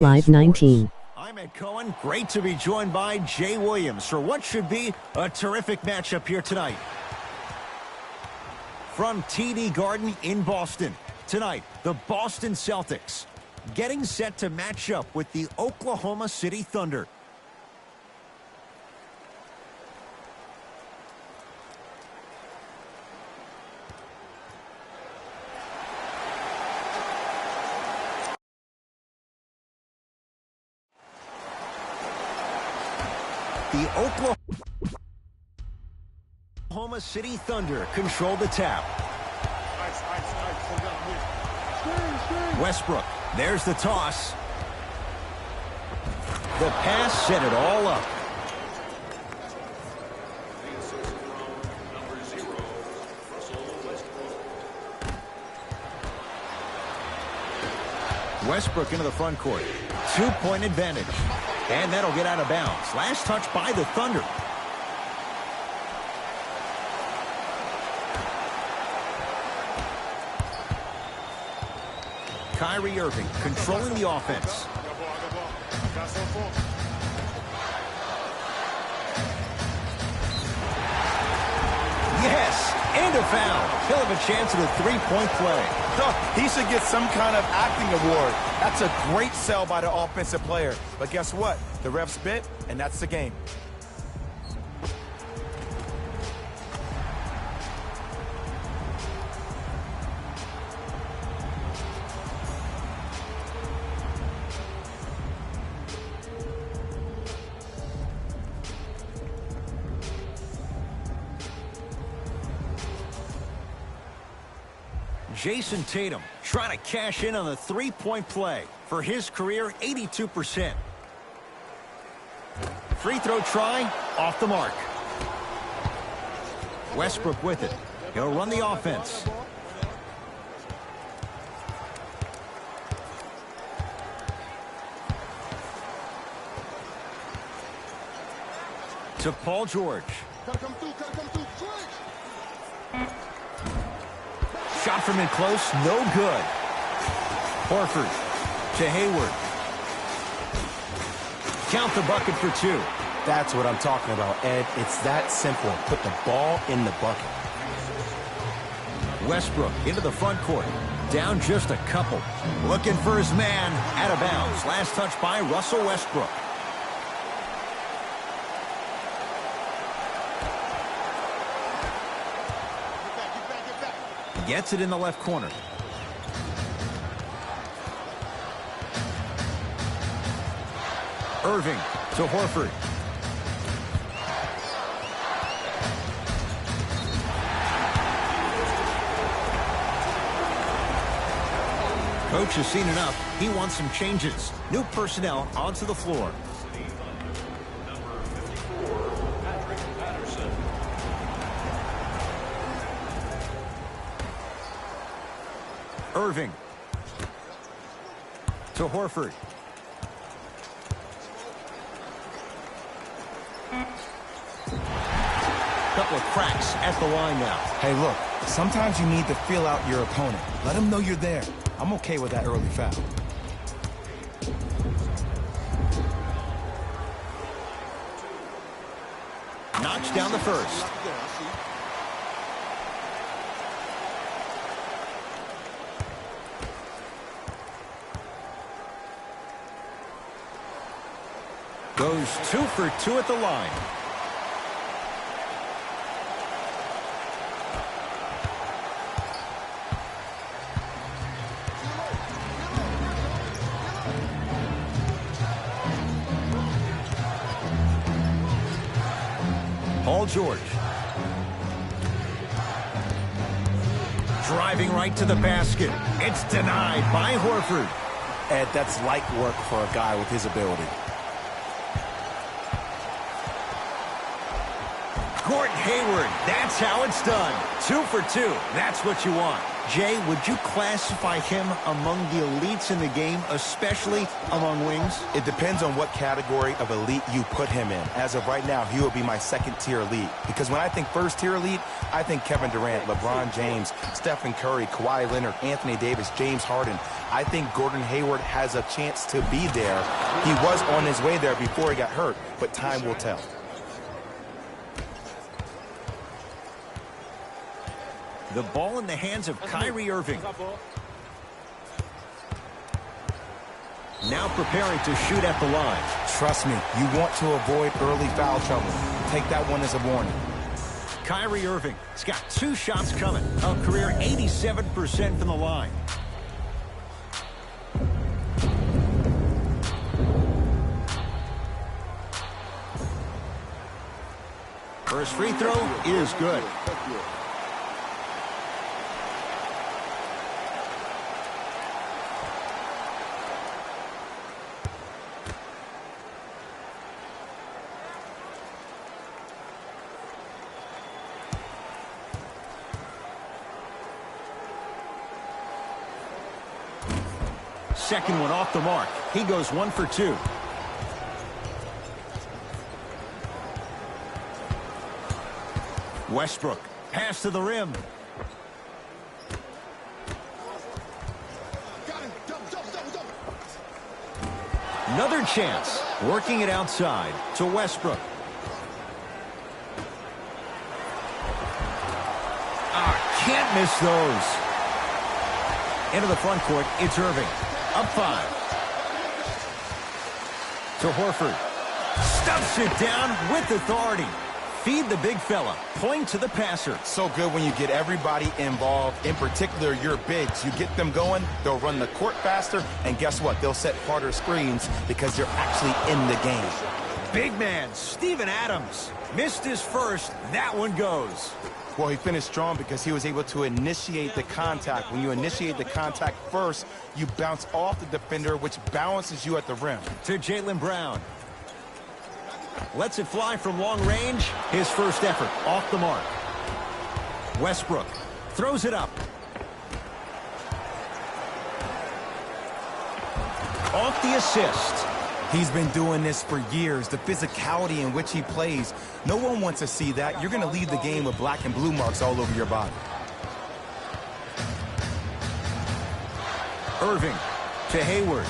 Live 19. I'm Ed Cohen. Great to be joined by Jay Williams for what should be a terrific matchup here tonight. From TD Garden in Boston, tonight, the Boston Celtics getting set to match up with the Oklahoma City Thunder. The Oklahoma City Thunder control the tap. Westbrook, there's the toss. The pass set it all up. Westbrook into the front court. 2-point advantage. And that'll get out of bounds. Last touch by the Thunder. Kyrie Irving controlling the offense. Yes, and a foul. He'll have a chance at a three-point play. He should get some kind of acting award. That's a great sell by the offensive player. But guess what? The refs bit, and that's the game. Jason Tatum trying to cash in on the three-point play. For his career, 82%. Free throw try, off the mark. Westbrook with it. He'll run the offense. To Paul George. Shot from in close, no good. Horford to Hayward. Count the bucket for two. That's what I'm talking about, Ed. It's that simple. Put the ball in the bucket. Westbrook into the front court. Down just a couple. Looking for his man. Out of bounds. Last touch by Russell Westbrook. Gets it in the left corner. Irving to Horford. Coach has seen enough. He wants some changes. New personnel onto the floor. Irving to Horford. Couple of cracks at the line now. Hey, look, sometimes you need to feel out your opponent. Let them know you're there. I'm okay with that early foul. Knocks down the first. Goes 2 for 2 at the line. Paul George. Driving right to the basket. It's denied by Horford. Ed, that's light work for a guy with his ability. Gordon Hayward, that's how it's done. 2 for 2. That's what you want. Jay, would you classify him among the elites in the game, especially among wings? It depends on what category of elite you put him in. As of right now, he will be my second-tier elite. Because when I think first-tier elite, I think Kevin Durant, LeBron James, Stephen Curry, Kawhi Leonard, Anthony Davis, James Harden. I think Gordon Hayward has a chance to be there. He was on his way there before he got hurt, but time will tell. The ball in the hands of Kyrie Irving. Now preparing to shoot at the line. Trust me, you want to avoid early foul trouble. Take that one as a warning. Kyrie Irving has got 2 shots coming. A career 87% from the line. First free throw is good. Second one off the mark. He goes 1 for 2. Westbrook, pass to the rim. Another chance, working it outside to Westbrook. Can't miss those. Into the front court, it's Irving. Up 5. To Horford. Stuffs it down with authority. Feed the big fella. Point to the passer. So good when you get everybody involved, in particular your bigs. You get them going, they'll run the court faster, and guess what? They'll set harder screens because they're actually in the game. Big man, Steven Adams. Missed his first. That one goes. Well, he finished strong because he was able to initiate the contact. When you initiate the contact first, you bounce off the defender, which balances you at the rim. To Jaylen Brown. Lets it fly from long range. His first effort off the mark. Westbrook throws it up. Off the assist. He's been doing this for years. The physicality in which he plays. No one wants to see that. You're going to leave the game with black and blue marks all over your body. Irving to Hayward.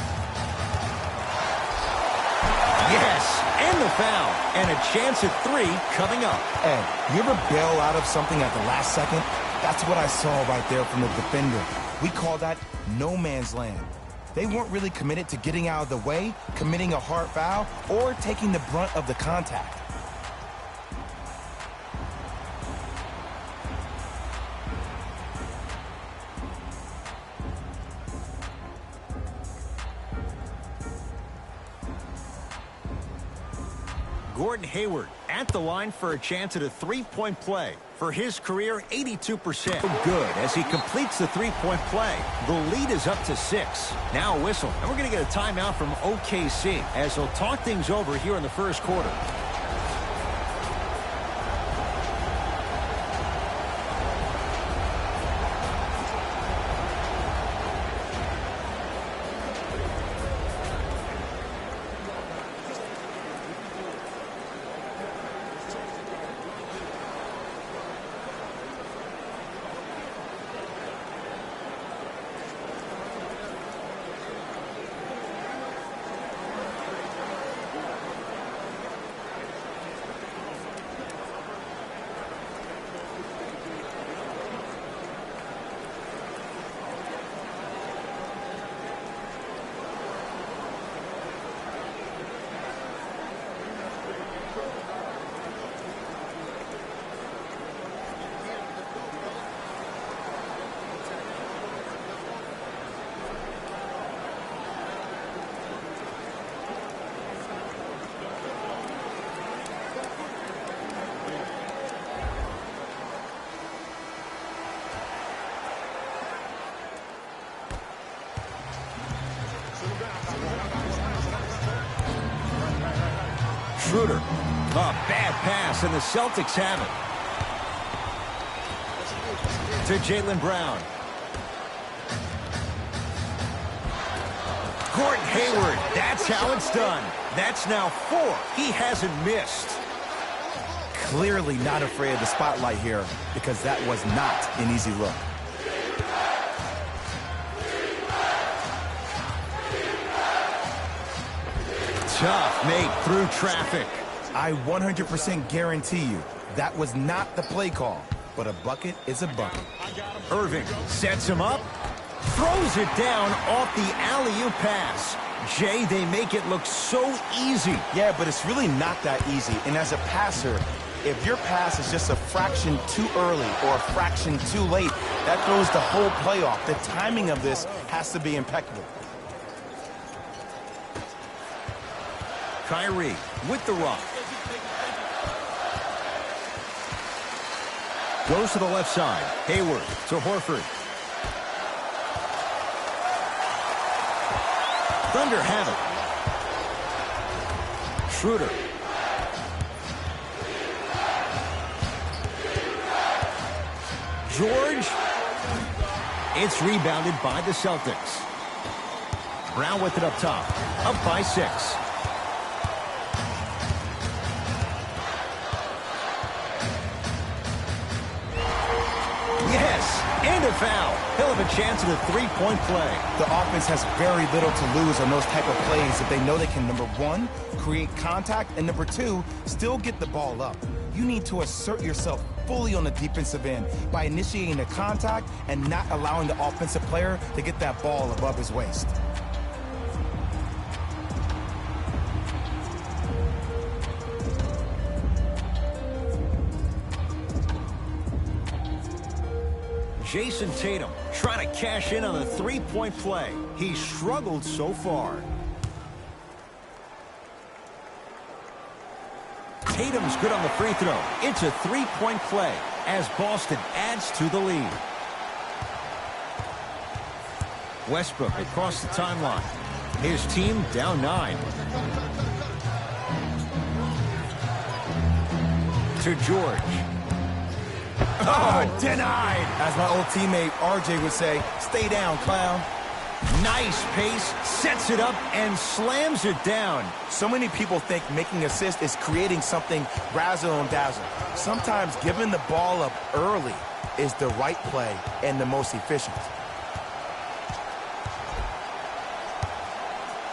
Yes, and the foul. And a chance at 3 coming up. Ed, you ever bail out of something at the last second? That's what I saw right there from the defender. We call that no man's land. They weren't really committed to getting out of the way, committing a hard foul, or taking the brunt of the contact. Gordon Hayward at the line for a chance at a 3-point play. For his career, 82%. Good as he completes the 3-point play. The lead is up to 6. Now a whistle. And we're going to get a timeout from OKC as they'll talk things over here in the first quarter. Schroeder. A bad pass, and the Celtics have it. To Jaylen Brown. Gordon Hayward, that's how it's done. That's now 4. He hasn't missed. Clearly not afraid of the spotlight here because that was not an easy look. Tough make through traffic. I 100% guarantee you that was not the play call, but a bucket is a bucket. Irving sets him up, throws it down off the alley-oop pass. Jay, they make it look so easy. Yeah, but it's really not that easy. And as a passer, if your pass is just a fraction too early or a fraction too late, that throws the whole play off. The timing of this has to be impeccable. Kyrie with the rock. Goes to the left side. Hayward to Horford. Thunder have it. Schroeder. George. It's rebounded by the Celtics. Brown with it up top. Up by 6. Yes, and a foul. He'll have a chance at a three-point play. The offense has very little to lose on those type of plays if they know they can, number 1, create contact, and number 2, still get the ball up. You need to assert yourself fully on the defensive end by initiating the contact and not allowing the offensive player to get that ball above his waist. Jason Tatum trying to cash in on the three-point play. He struggled so far. Tatum's good on the free throw. It's a three-point play as Boston adds to the lead. Westbrook across the timeline. His team down 9. To George. Oh, denied. As my old teammate RJ would say, stay down, clown. Nice pace, sets it up, and slams it down. So many people think making assists is creating something razzle and dazzle. Sometimes giving the ball up early is the right play and the most efficient.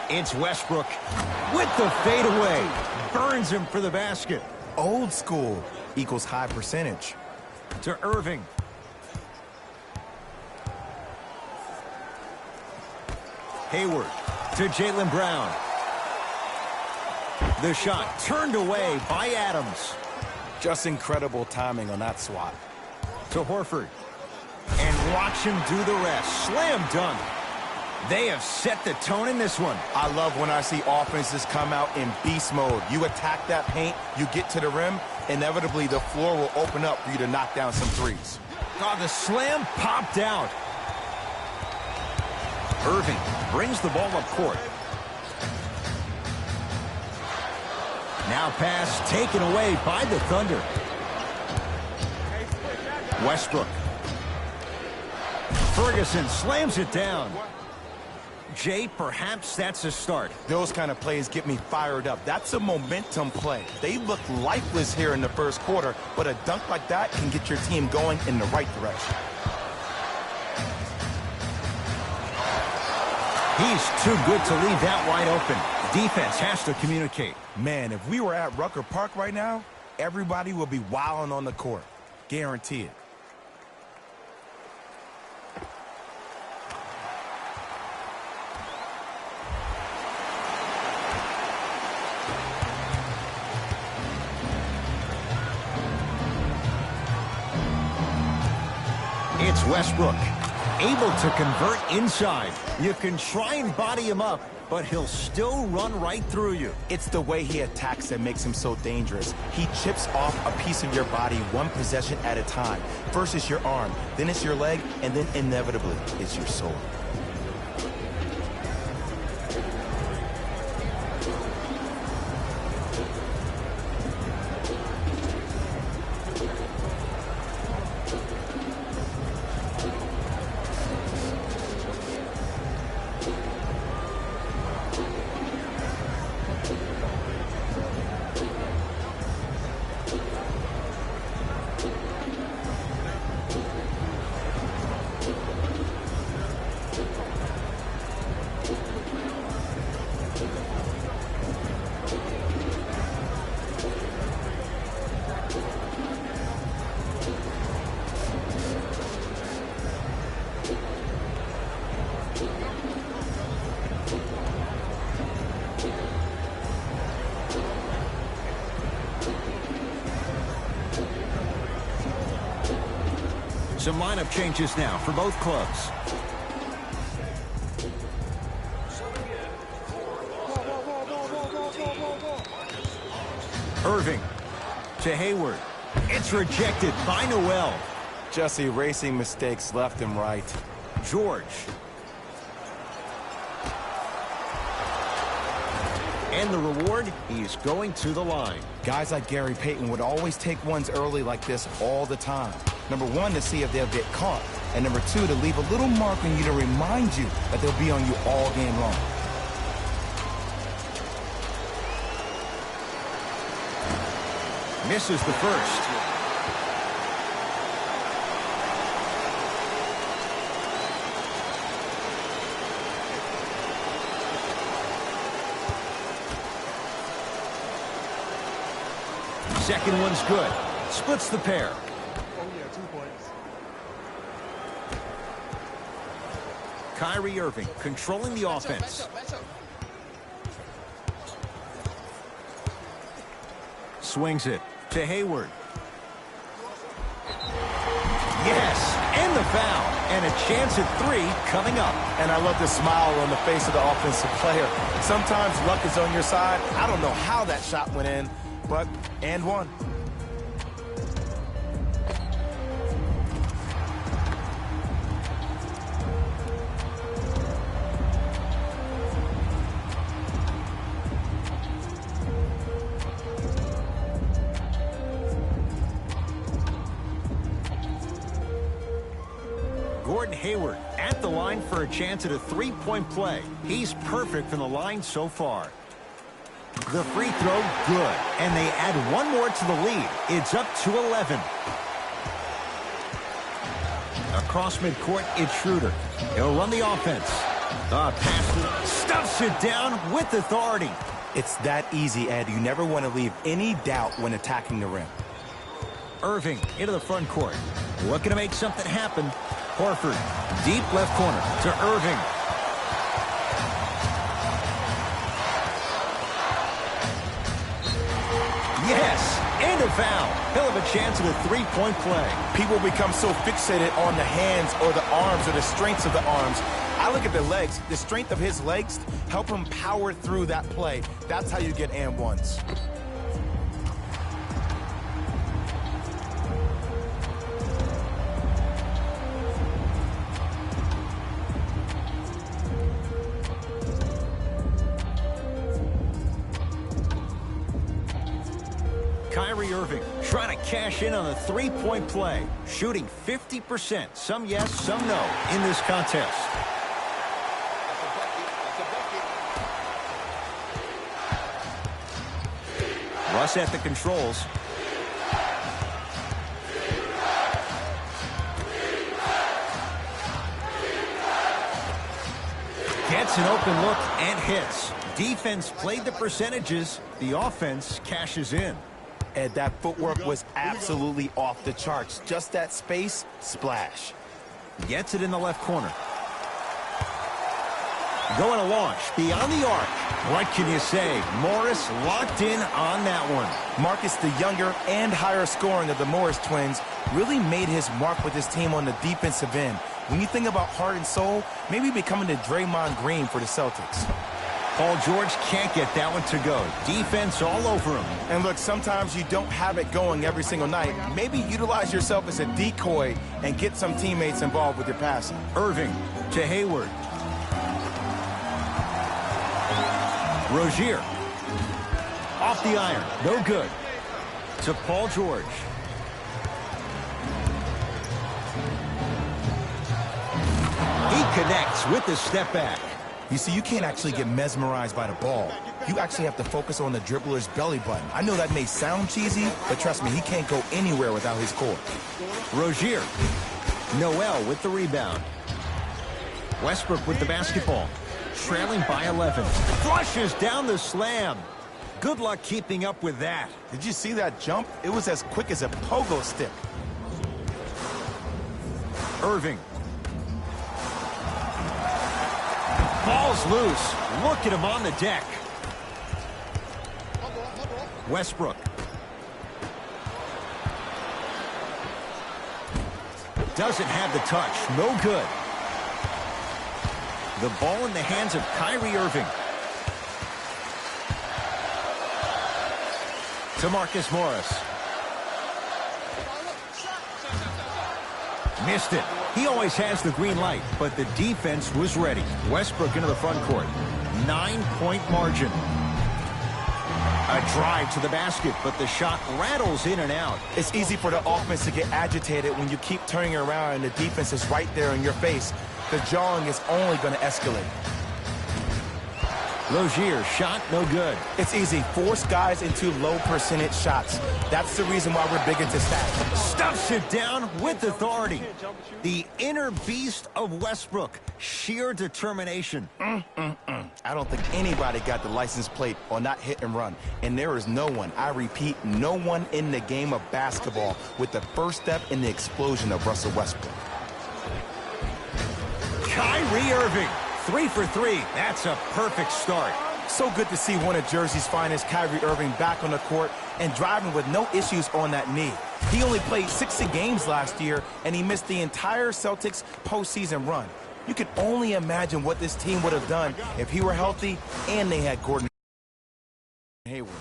It's Westbrook with the fadeaway. Burns him for the basket. Old school equals high percentage. To Irving. Hayward to Jaylen Brown. The shot turned away by Adams. Just incredible timing on that swat. To Horford. And watch him do the rest. Slam dunk. They have set the tone in this one. I love when I see offenses come out in beast mode. You attack that paint, you get to the rim, inevitably the floor will open up for you to knock down some threes. Oh, the slam popped out. Irving brings the ball up court. Now pass taken away by the Thunder. Westbrook. Ferguson slams it down. Jay, perhaps that's a start. Those kind of plays get me fired up. That's a momentum play. They look lifeless here in the first quarter, but a dunk like that can get your team going in the right direction. He's too good to leave that wide open. Defense has to communicate. Man, if we were at Rucker Park right now, everybody will be wilding on the court. Guarantee it. It's Westbrook, able to convert inside. You can try and body him up, but he'll still run right through you. It's the way he attacks that makes him so dangerous. He chips off a piece of your body one possession at a time. First it's your arm, then it's your leg, and then inevitably it's your soul. Some lineup changes now for both clubs. Irving to Hayward. It's rejected by Noel. Just erasing mistakes left and right. George. And the reward, he's going to the line. Guys like Gary Payton would always take ones early like this all the time. Number one, to see if they'll get caught. And number two, to leave a little mark on you to remind you that they'll be on you all game long. Misses the first. Second one's good. Splits the pair. Oh, yeah, 2 points. Kyrie Irving controlling the offense. Swings it to Hayward. Yes, and the foul. And a chance at 3 coming up. And I love the smile on the face of the offensive player. Sometimes luck is on your side. I don't know how that shot went in, but and one. Gordon Hayward at the line for a chance at a 3-point play. He's perfect from the line so far. The free throw, good. And they add one more to the lead. It's up to 11. Across midcourt, it's Schroeder. He'll run the offense. Pass stuffs it down with authority. It's that easy, Ed. You never want to leave any doubt when attacking the rim. Irving into the front court. Looking to make something happen. Horford, deep left corner to Irving. Yes, and a foul. He'll have a chance at a 3-point play. People become so fixated on the hands or the arms or the strengths of the arms. I look at the legs. The strength of his legs help him power through that play. That's how you get and ones. Kyrie Irving trying to cash in on a 3-point play. Shooting 50%. Some yes, some no in this contest. Russ at the controls. Gets an open look and hits. Defense played the percentages. The offense cashes in. Ed, that footwork was absolutely off the charts. Just that space, splash. Gets it in the left corner. Going to launch beyond the arc. What can you say? Morris locked in on that one. Marcus, the younger and higher scoring of the Morris twins, really made his mark with his team on the defensive end. When you think about heart and soul, maybe becoming the Draymond Green for the Celtics. Paul George can't get that one to go. Defense all over him. And look, sometimes you don't have it going every single night. Maybe utilize yourself as a decoy and get some teammates involved with your passing. Irving to Hayward. Rozier. Off the iron. No good. To Paul George. He connects with the step back. You see, you can't actually get mesmerized by the ball. You actually have to focus on the dribbler's belly button. I know that may sound cheesy, but trust me, he can't go anywhere without his core. Rozier. Noel with the rebound. Westbrook with the basketball. Trailing by 11. Flushes down the slam. Good luck keeping up with that. Did you see that jump? It was as quick as a pogo stick. Irving. Ball's loose. Look at him on the deck. Westbrook. doesn't have the touch. No good. The ball in the hands of Kyrie Irving. To Marcus Morris. Missed it. He always has the green light, but the defense was ready. Westbrook into the front court. 9-point margin. A drive to the basket, but the shot rattles in and out. It's easy for the offense to get agitated when you keep turning around and the defense is right there in your face. The jawing is only going to escalate. Rozier shot no good. It's easy. Force guys into low percentage shots. That's the reason why we're big into stats. Stuffs it down with authority. The inner beast of Westbrook. Sheer determination. I don't think anybody got the license plate or not hit and run. And there is no one, I repeat, no one in the game of basketball with the first step in the explosion of Russell Westbrook. Kyrie Irving. 3 for 3. That's a perfect start. So good to see one of Jersey's finest, Kyrie Irving, back on the court and driving with no issues on that knee. He only played 60 games last year, and he missed the entire Celtics postseason run. You can only imagine what this team would have done if he were healthy and they had Gordon Hayward.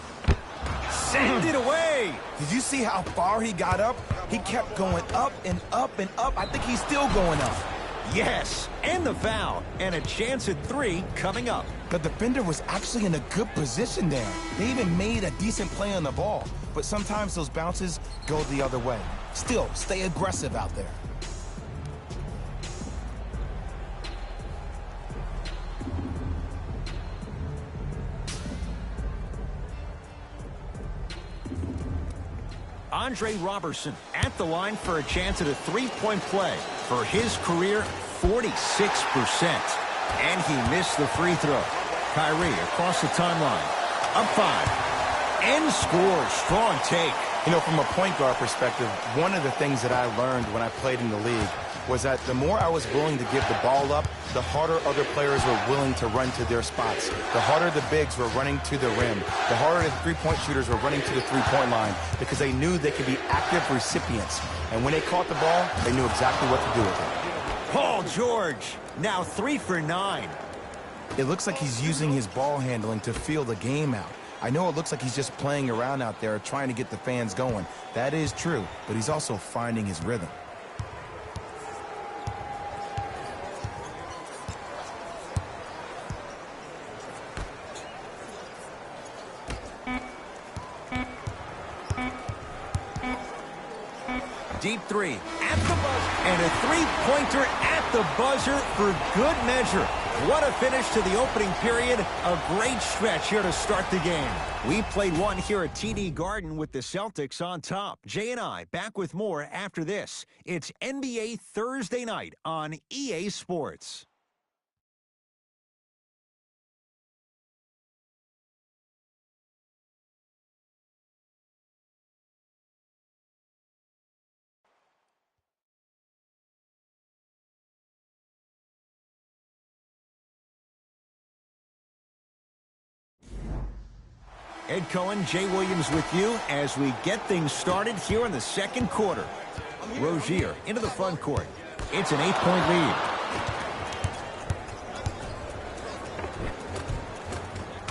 Send it away. Did you see how far he got up? He kept going up and up and up. I think he's still going up. Yes, and the foul, and a chance at 3 coming up. The defender was actually in a good position there. They even made a decent play on the ball, but sometimes those bounces go the other way. Still, stay aggressive out there. Andre Robertson at the line for a chance at a 3-point play. For his career, 46%. And he missed the free throw. Kyrie across the timeline. Up 5. And scores. Strong take. You know, from a point guard perspective, one of the things that I learned when I played in the league was that the more I was willing to give the ball up, the harder other players were willing to run to their spots. The harder the bigs were running to the rim. The harder the three-point shooters were running to the three-point line because they knew they could be active recipients. And when they caught the ball, they knew exactly what to do with it. Paul George, now 3 for 9. It looks like he's using his ball handling to feel the game out. I know it looks like he's just playing around out there trying to get the fans going. That is true, but he's also finding his rhythm. Deep 3 at the buzzer. And a 3-pointer at the buzzer for good measure. What a finish to the opening period. A great stretch here to start the game. We played one here at TD Garden with the Celtics on top. Jay and I back with more after this. It's NBA Thursday night on EA Sports. Ed Cohen, Jay Williams with you as we get things started here in the second quarter. Rozier into the front court. It's an 8-point lead.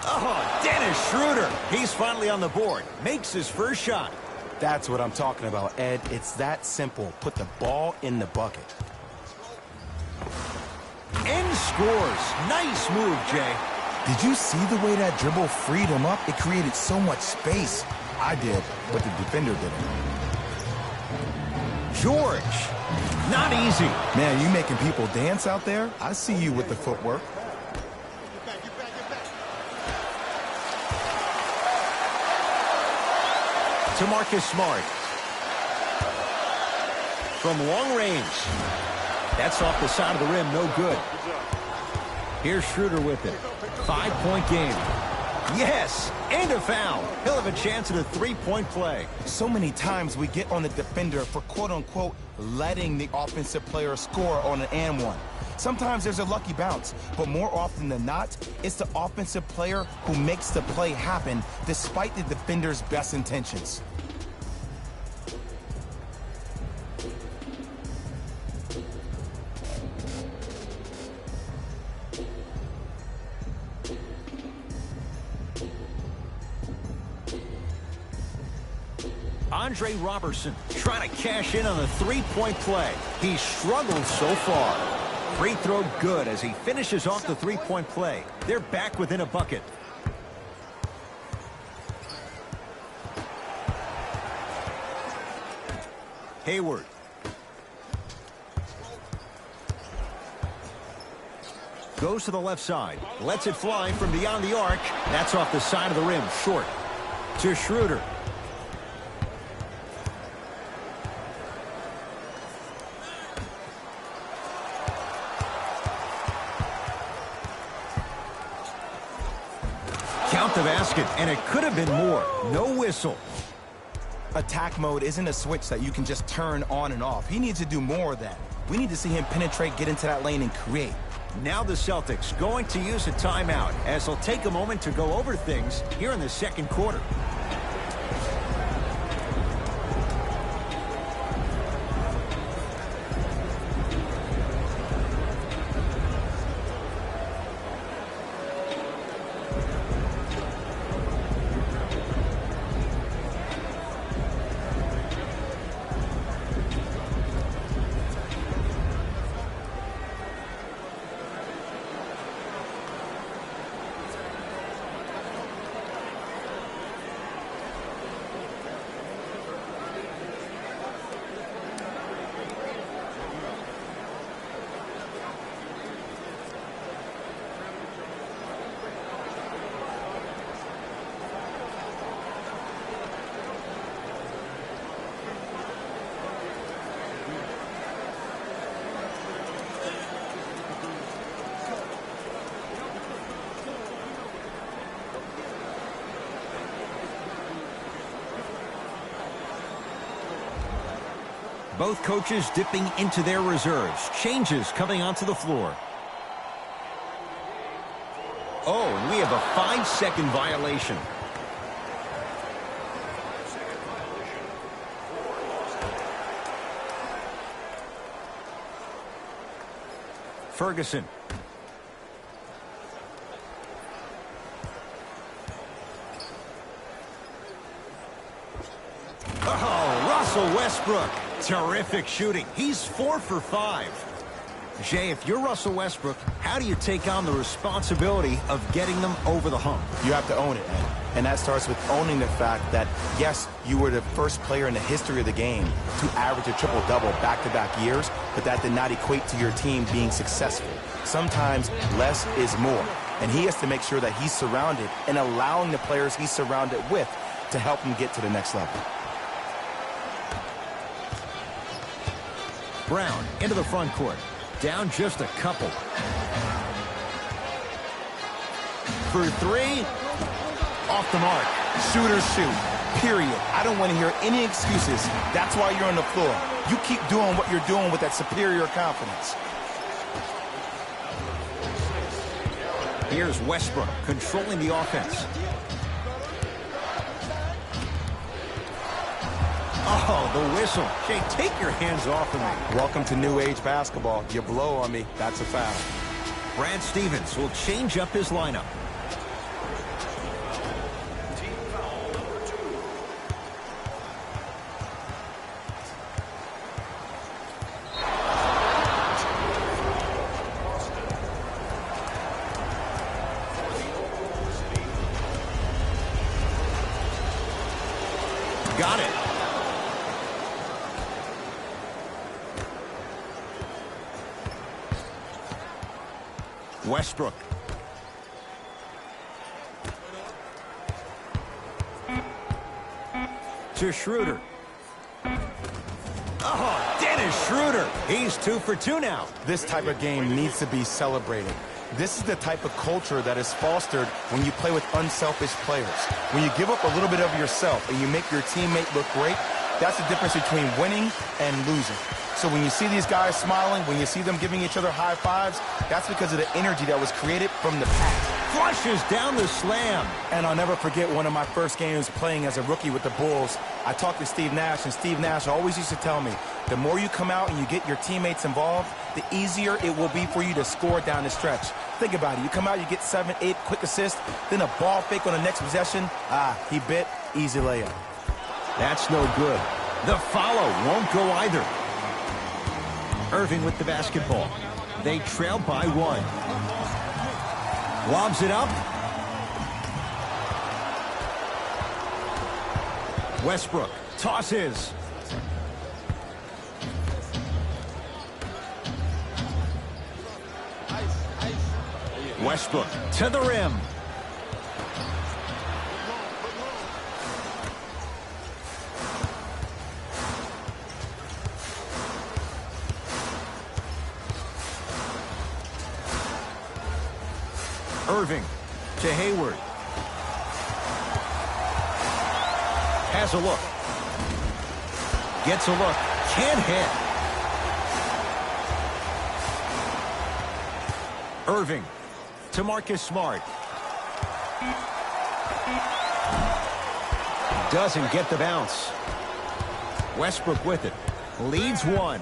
Oh, Dennis Schroeder. He's finally on the board. Makes his first shot. That's what I'm talking about, Ed. It's that simple. Put the ball in the bucket. And scores. Nice move, Jay. Did you see the way that dribble freed him up? It created so much space. I did, but the defender didn't. George. Not easy. Man, you making people dance out there? I see you with the footwork. To Marcus Smart. From long range. That's off the side of the rim. No good. Here's Schroeder with it. 5-point game. Yes, and a foul. He'll have a chance at a 3-point play. So many times we get on the defender for quote-unquote letting the offensive player score on an and one. Sometimes there's a lucky bounce, but more often than not, it's the offensive player who makes the play happen despite the defender's best intentions. Andre Robertson trying to cash in on the three-point play. He struggled so far. Free throw good as he finishes off the three-point play. They're back within a bucket. Hayward. Goes to the left side. Lets it fly from beyond the arc. That's off the side of the rim. Short. To Schroeder. Count the basket, and it could have been more. No whistle. Attack mode isn't a switch that you can just turn on and off. He needs to do more of that. We need to see him penetrate, get into that lane, and create. Now the Celtics going to use a timeout as they'll take a moment to go over things here in the second quarter. Both coaches dipping into their reserves. Changes coming onto the floor. Oh, and we have a 5-second violation. Ferguson. Oh, Russell Westbrook. Terrific shooting. He's 4 for 5. Jay, if you're Russell Westbrook, how do you take on the responsibility of getting them over the hump? You have to own it, man. And that starts with owning the fact that, yes, you were the first player in the history of the game to average a triple-double back-to-back years, but that did not equate to your team being successful. Sometimes less is more. And he has to make sure that he's surrounded and allowing the players he's surrounded with to help him get to the next level. Brown into the front court. Down just a couple. For 3. Off the mark. Shooters shoot. Period. I don't want to hear any excuses. That's why you're on the floor. You keep doing what you're doing with that superior confidence. Here's Westbrook controlling the offense. Oh, the whistle. Jay, take your hands off of me. Welcome to new age basketball. You blow on me, that's a foul. Brad Stevens will change up his lineup. Got it. Westbrook. To Schroeder. Oh, Dennis Schroeder. He's 2 for 2 now. This type of game needs to be celebrated. This is the type of culture that is fostered when you play with unselfish players. When you give up a little bit of yourself and you make your teammate look great, that's the difference between winning and losing. So when you see these guys smiling, when you see them giving each other high fives, that's because of the energy that was created from the pack. Flushes down the slam. And I'll never forget one of my first games playing as a rookie with the Bulls. I talked to Steve Nash, and Steve Nash always used to tell me, the more you come out and you get your teammates involved, the easier it will be for you to score down the stretch. Think about it. You come out, you get 7, 8 quick assists, then a ball fake on the next possession. He bit. Easy layup. That's no good. The follow won't go either. Irving with the basketball. They trail by 1. Lobs it up. Westbrook tosses. Westbrook to the rim. Irving to Hayward. Has a look. Gets a look. Can't hit. Irving to Marcus Smart. Doesn't get the bounce. Westbrook with it. Leads 1.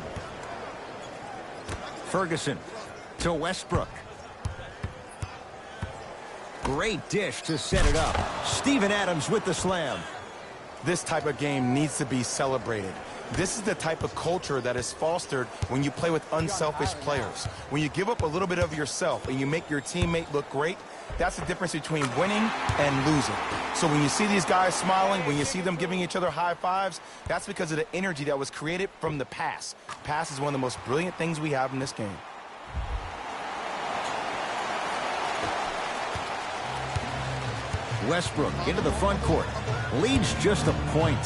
Ferguson to Westbrook. Great dish to set it up. Steven Adams with the slam. This type of game needs to be celebrated. This is the type of culture that is fostered when you play with unselfish players. When you give up a little bit of yourself and you make your teammate look great, that's the difference between winning and losing. So when you see these guys smiling, when you see them giving each other high fives, that's because of the energy that was created from the pass. Pass is one of the most brilliant things we have in this game. Westbrook into the front court. Leads just a point.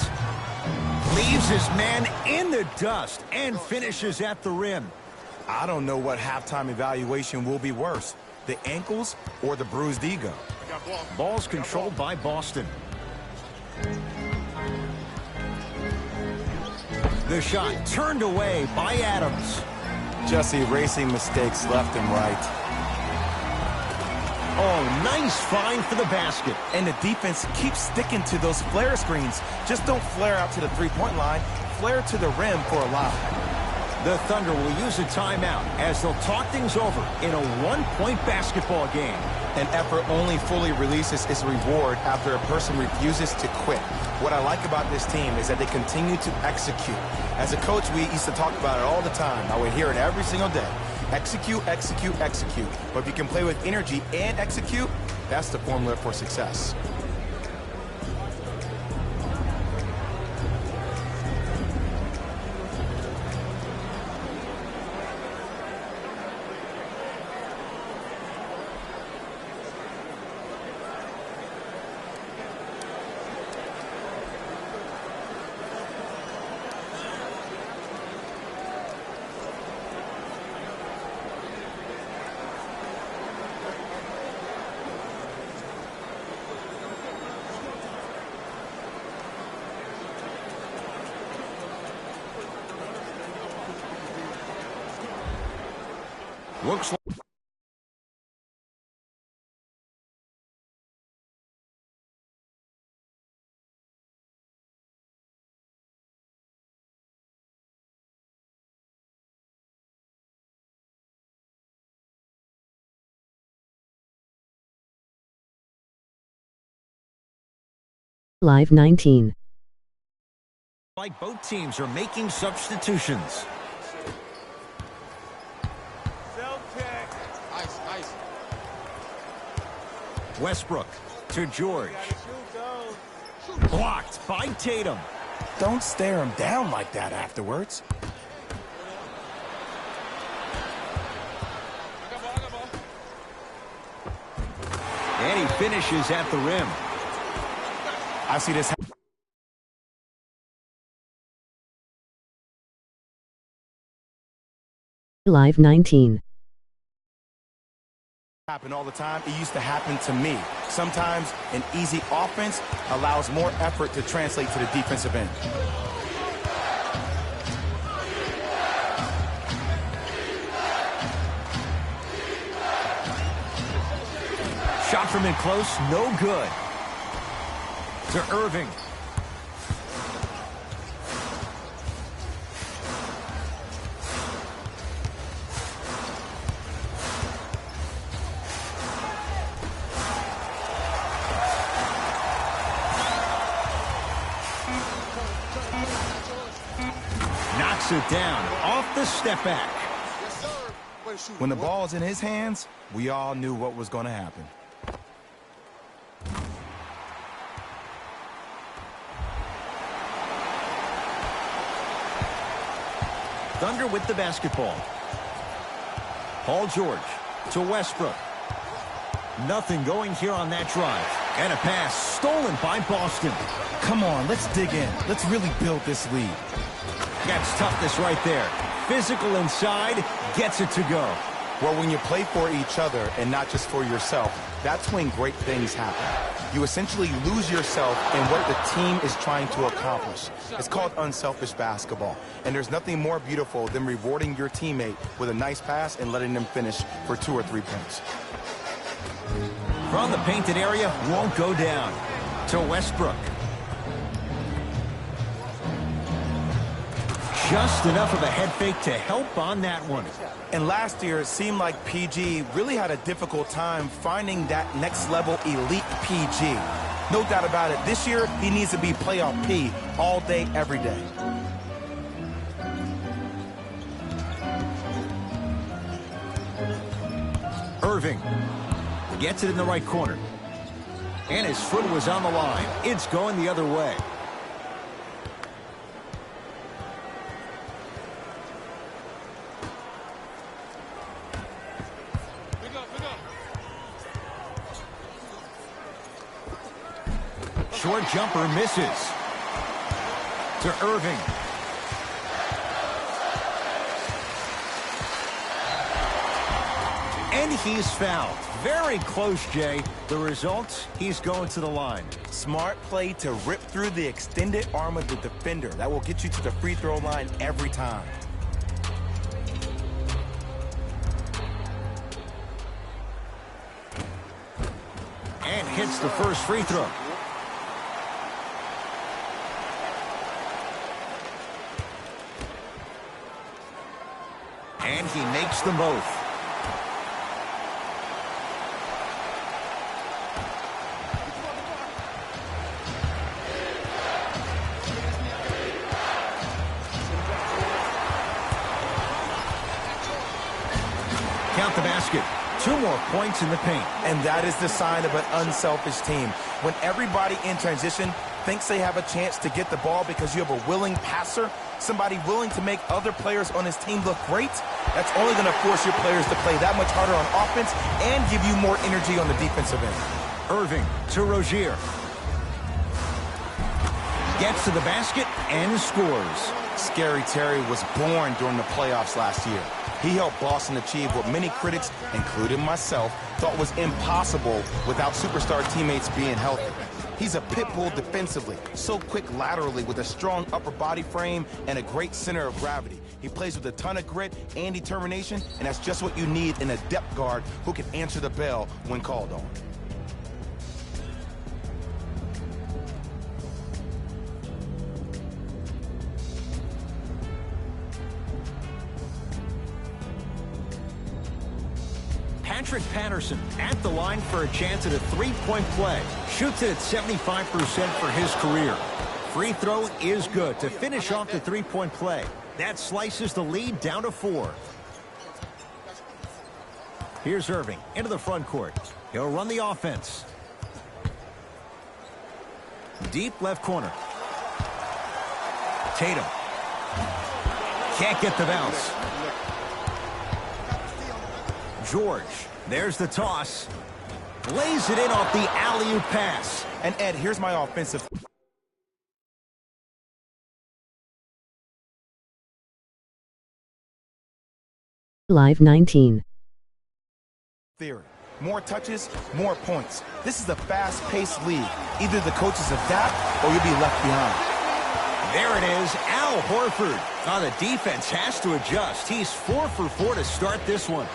Leaves his man in the dust and finishes at the rim. I don't know what halftime evaluation will be worse, the ankles or the bruised ego. Ball's controlled by Boston. The shot turned away by Adams. Just erasing mistakes left and right. Oh, nice find for the basket. And the defense keeps sticking to those flare screens. Just don't flare out to the three-point line. Flare to the rim for a lob. The Thunder will use a timeout as they'll talk things over in a one-point basketball game. An effort only fully releases its reward after a person refuses to quit. What I like about this team is that they continue to execute. As a coach, we used to talk about it all the time. I would hear it every single day. Execute, execute, execute. But if you can play with energy and execute, that's the formula for success. Looks like Live 19. both teams are making substitutions. Celtics. Ice. Westbrook to George. Blocked by Tatum. Don't stare him down like that afterwards. And he finishes at the rim. I see this Live 19. happen all the time. It used to happen to me. Sometimes an easy offense allows more effort to translate to the defensive end. Shot from in close, no good. To Irving. Knocks it down off the step back. When the ball's in his hands, we all knew what was going to happen. Thunder with the basketball. Paul George to Westbrook. Nothing going here on that drive. And a pass stolen by Boston. Come on, let's dig in. Let's really build this lead. That's toughness right there. Physical inside, gets it to go. Well, when you play for each other and not just for yourself, that's when great things happen. You essentially lose yourself in what the team is trying to accomplish. It's called unselfish basketball. And there's nothing more beautiful than rewarding your teammate with a nice pass and letting them finish for 2 or 3 points. From the painted area, won't go down. To Westbrook. Just enough of a head fake to help on that one. And last year, it seemed like PG really had a difficult time finding that next level elite PG. No doubt about it, this year, he needs to be playoff P all day, every day. Irving gets it in the right corner. And his foot was on the line. It's going the other way. Short jumper misses. To Irving. And he's fouled. Very close, Jay. The result, he's going to the line. Smart play to rip through the extended arm of the defender. That will get you to the free throw line every time. And hits the first free throw. And he makes them both. Count the basket. 2 more points in the paint. And that is the sign of an unselfish team. When everybody in transition thinks they have a chance to get the ball because you have a willing passer, somebody willing to make other players on his team look great, that's only going to force your players to play that much harder on offense and give you more energy on the defensive end. Irving to Rozier. Gets to the basket and scores. Scary Terry was born during the playoffs last year. He helped Boston achieve what many critics, including myself, thought was impossible without superstar teammates being healthy. He's a pit bull defensively, so quick laterally with a strong upper body frame and a great center of gravity. He plays with a ton of grit and determination, and that's just what you need in a depth guard who can answer the bell when called on. Patrick Patterson at the line for a chance at a three-point play. Shoots it at 75% for his career. Free throw is good to finish off the three-point play. That slices the lead down to 4. Here's Irving into the front court. He'll run the offense. Deep left corner. Tatum. Can't get the bounce. George. There's the toss. Lays it in off the alley-oop pass. And Ed, here's my offensive Live 19. theory. More touches, more points. This is a fast-paced league. Either the coaches adapt or you'll be left behind. There it is, Al Horford. Oh, the defense has to adjust. He's 4 for 4 to start this one.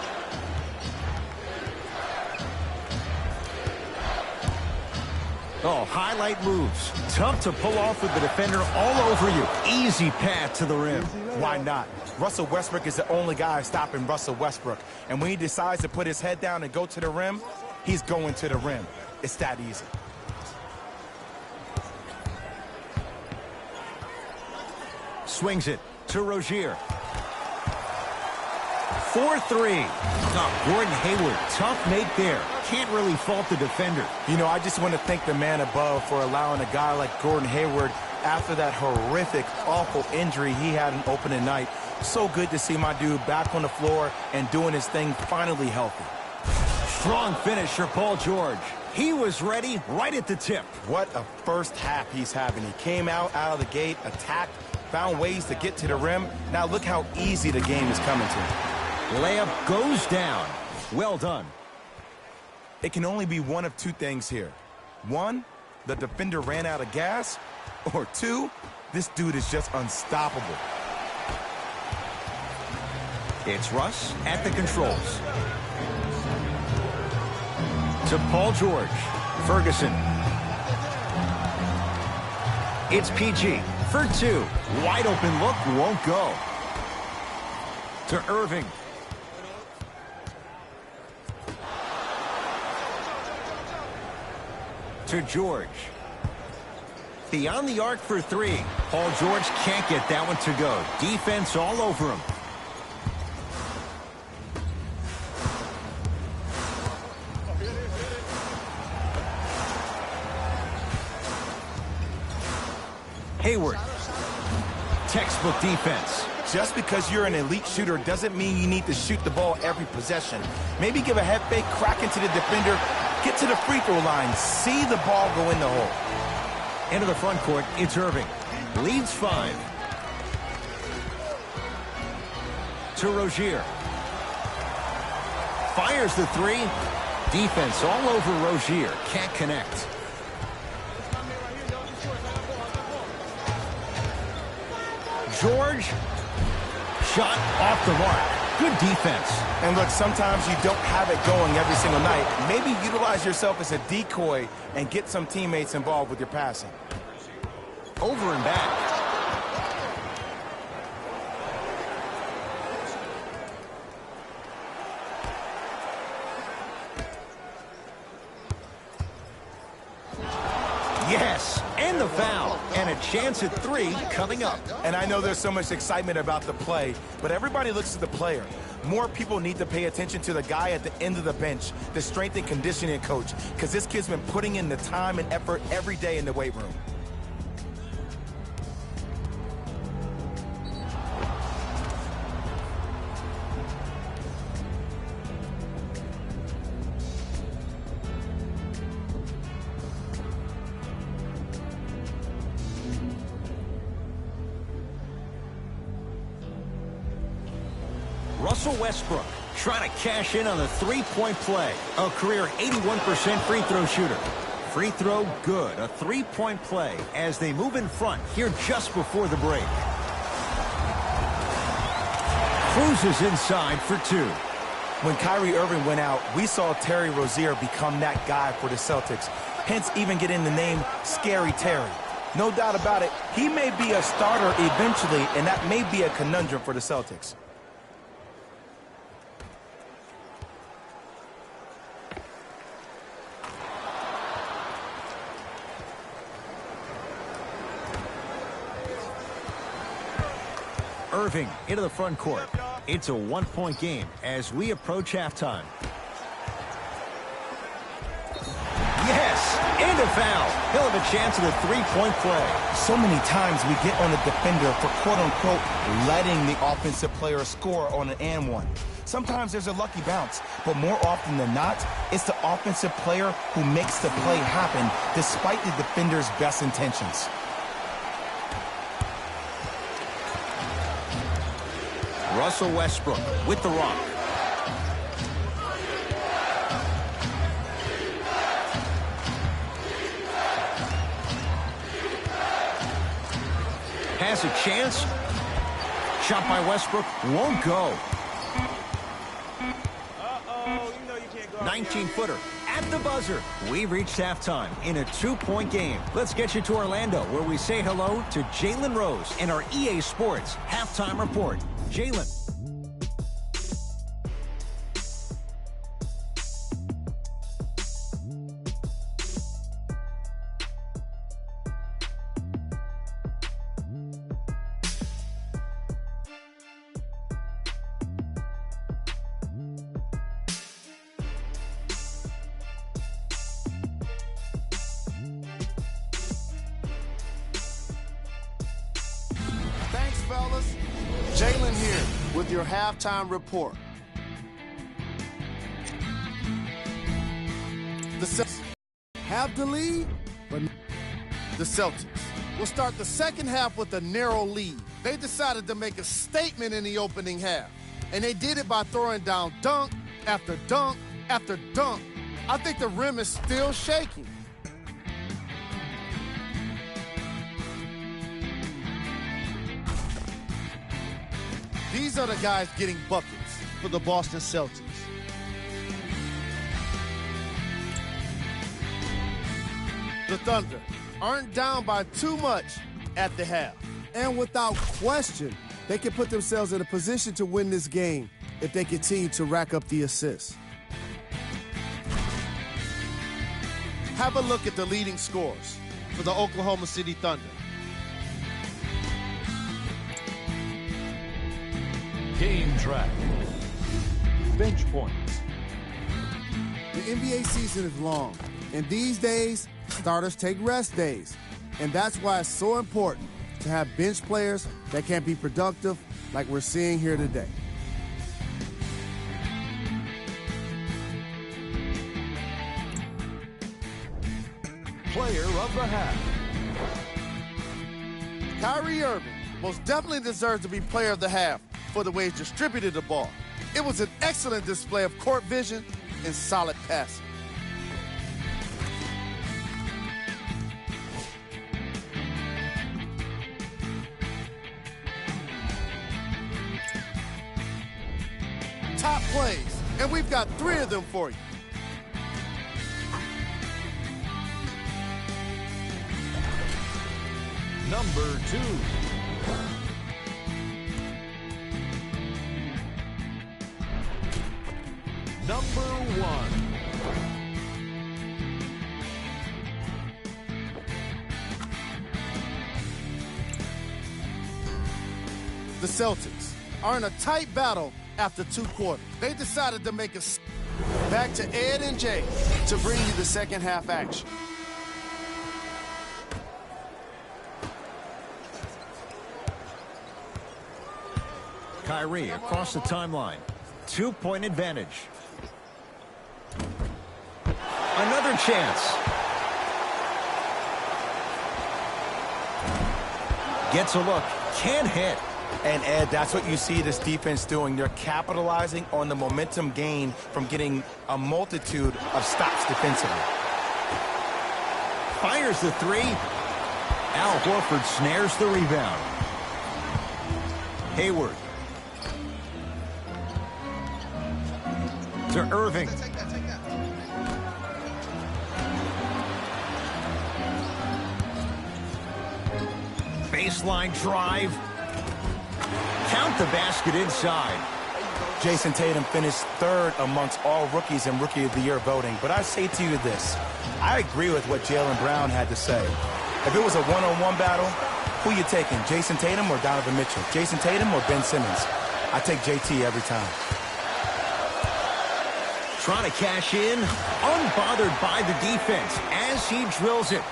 Oh, highlight moves. Tough to pull off with the defender all over you. Easy path to the rim. Why not? Russell Westbrook is the only guy stopping Russell Westbrook. And when he decides to put his head down and go to the rim, he's going to the rim. It's that easy. Swings it to Rozier. 4-3. Oh, Gordon Hayward, tough make there. Can't really fault the defender. You know, I just want to thank the man above for allowing a guy like Gordon Hayward, after that horrific, awful injury he had in opening night. So good to see my dude back on the floor and doing his thing, finally healthy. Strong finish for Paul George. He was ready right at the tip. What a first half he's having. He came out of the gate, attacked, found ways to get to the rim. Now look how easy the game is coming to him. Layup goes down. Well done. It can only be one of two things here. One, the defender ran out of gas. Or two, this dude is just unstoppable. It's Russ at the controls. To Paul George. Ferguson. It's PG for two. Wide open look, won't go. To Irving. To George. Beyond the arc for three. Paul George can't get that one to go. Defense all over him. Hayward. Textbook defense. Just because you're an elite shooter doesn't mean you need to shoot the ball every possession. Maybe give a head fake, crack into the defender, get to the free throw line, see the ball go in the hole. Into the front court, it's Irving. Leads 5. To Rozier. Fires the three. Defense all over Rozier. Can't connect. George. Shot off the mark. Good defense. And look, sometimes you don't have it going every single night. Maybe utilize yourself as a decoy and get some teammates involved with your passing. Over and back. Yes, and the foul. And a chance at three coming up. And I know there's so much excitement about the play, but everybody looks at the player. More people need to pay attention to the guy at the end of the bench, the strength and conditioning coach, because this kid's been putting in the time and effort every day in the weight room. Russell Westbrook trying to cash in on the three-point play. A career 81% free throw shooter. Free throw good. A three-point play as they move in front here just before the break. Cruises inside for two. When Kyrie Irving went out, we saw Terry Rozier become that guy for the Celtics, hence even getting the name Scary Terry. No doubt about it, he may be a starter eventually, and that may be a conundrum for the Celtics. Irving into the front court. It's a one-point game as we approach halftime. Yes, and a foul. He'll have a chance at a three-point play. So many times we get on the defender for quote-unquote letting the offensive player score on an and one. Sometimes there's a lucky bounce, but more often than not, it's the offensive player who makes the play happen despite the defender's best intentions. Russell Westbrook with the rock. Has a chance. Shot by Westbrook won't go. 19-footer At the buzzer, we've reached halftime in a 2-point game. Let's get you to Orlando, where we say hello to Jalen Rose and our EA Sports Halftime Report. Jalen. Thanks, fellas. Jalen here with your halftime report. The Celtics have the lead, but the Celtics will start the second half with a narrow lead. They decided to make a statement in the opening half, and they did it by throwing down dunk after dunk after dunk. I think the rim is still shaking. These are the guys getting buckets for the Boston Celtics. The Thunder aren't down by too much at the half. And without question, they can put themselves in a position to win this game if they continue to rack up the assists. Have a look at the leading scores for the Oklahoma City Thunder. Game track. Bench points. The NBA season is long, and these days, starters take rest days. And that's why it's so important to have bench players that can be productive like we're seeing here today. Player of the half. Kyrie Irving most definitely deserves to be player of the half for the way he distributed the ball. It was an excellent display of court vision and solid passing. Top plays, and we've got 3 of them for you. Number 2. Number 1. The Celtics are in a tight battle after 2 quarters. They decided to make a back to Ed and Jay to bring you the second half action. Kyrie across the timeline. 2-point advantage. Another chance. Gets a look. Can't hit. And, Ed, that's what you see this defense doing. They're capitalizing on the momentum gained from getting a multitude of stops defensively. Fires the 3. Al Horford snares the rebound. Hayward. To Irving. Baseline drive. Count the basket inside. Jason Tatum finished 3rd amongst all rookies in Rookie of the Year voting. But I say to you this. I agree with what Jaylen Brown had to say. If it was a one-on-one battle, who you taking, Jason Tatum or Donovan Mitchell? Jason Tatum or Ben Simmons? I take JT every time. Trying to cash in, unbothered by the defense as he drills it.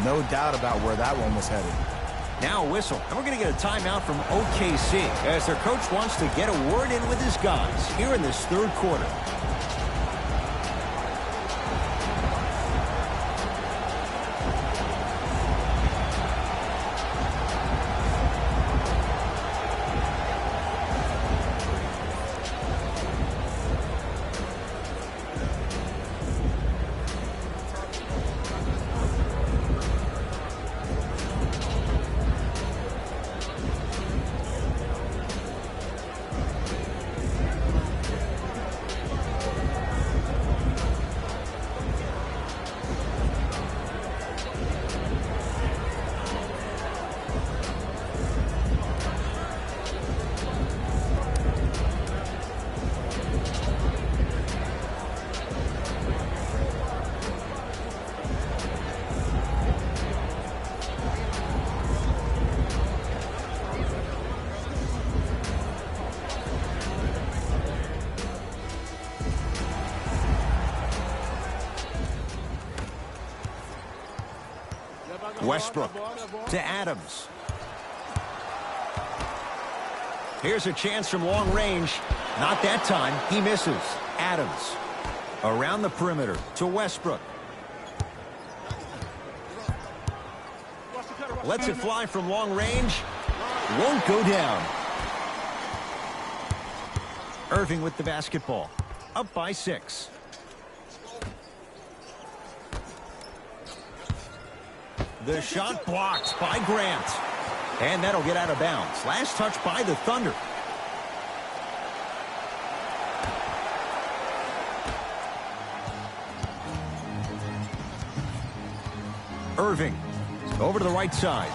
No doubt about where that one was headed. Now a whistle, and we're going to get a timeout from OKC as their coach wants to get a word in with his guys here in this 3rd quarter. Westbrook to Adams. Here's a chance from long range. Not that time. He misses. Adams around the perimeter to Westbrook. Lets it fly from long range. Won't go down. Irving with the basketball. Up by 6. The shot blocked by Grant. And that'll get out of bounds. Last touch by the Thunder. Irving over to the right side.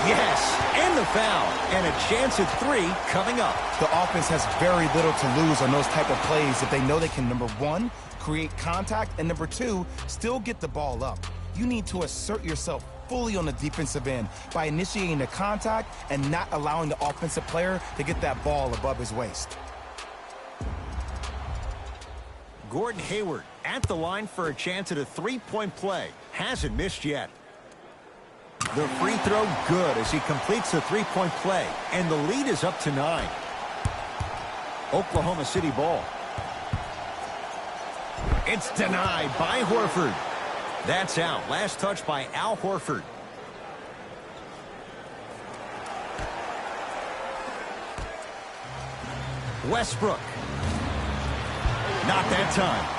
Yes, and the foul. And a chance at 3 coming up. The offense has very little to lose on those type of plays if they know they can, number 1, create contact, and number 2, still get the ball up. You need to assert yourself fully on the defensive end by initiating the contact and not allowing the offensive player to get that ball above his waist. Gordon Hayward at the line for a chance at a 3-point play. Hasn't missed yet. The free throw good as he completes the 3-point play. And the lead is up to 9. Oklahoma City ball. It's denied by Horford. That's out. Last touch by Al Horford. Westbrook. Not that time.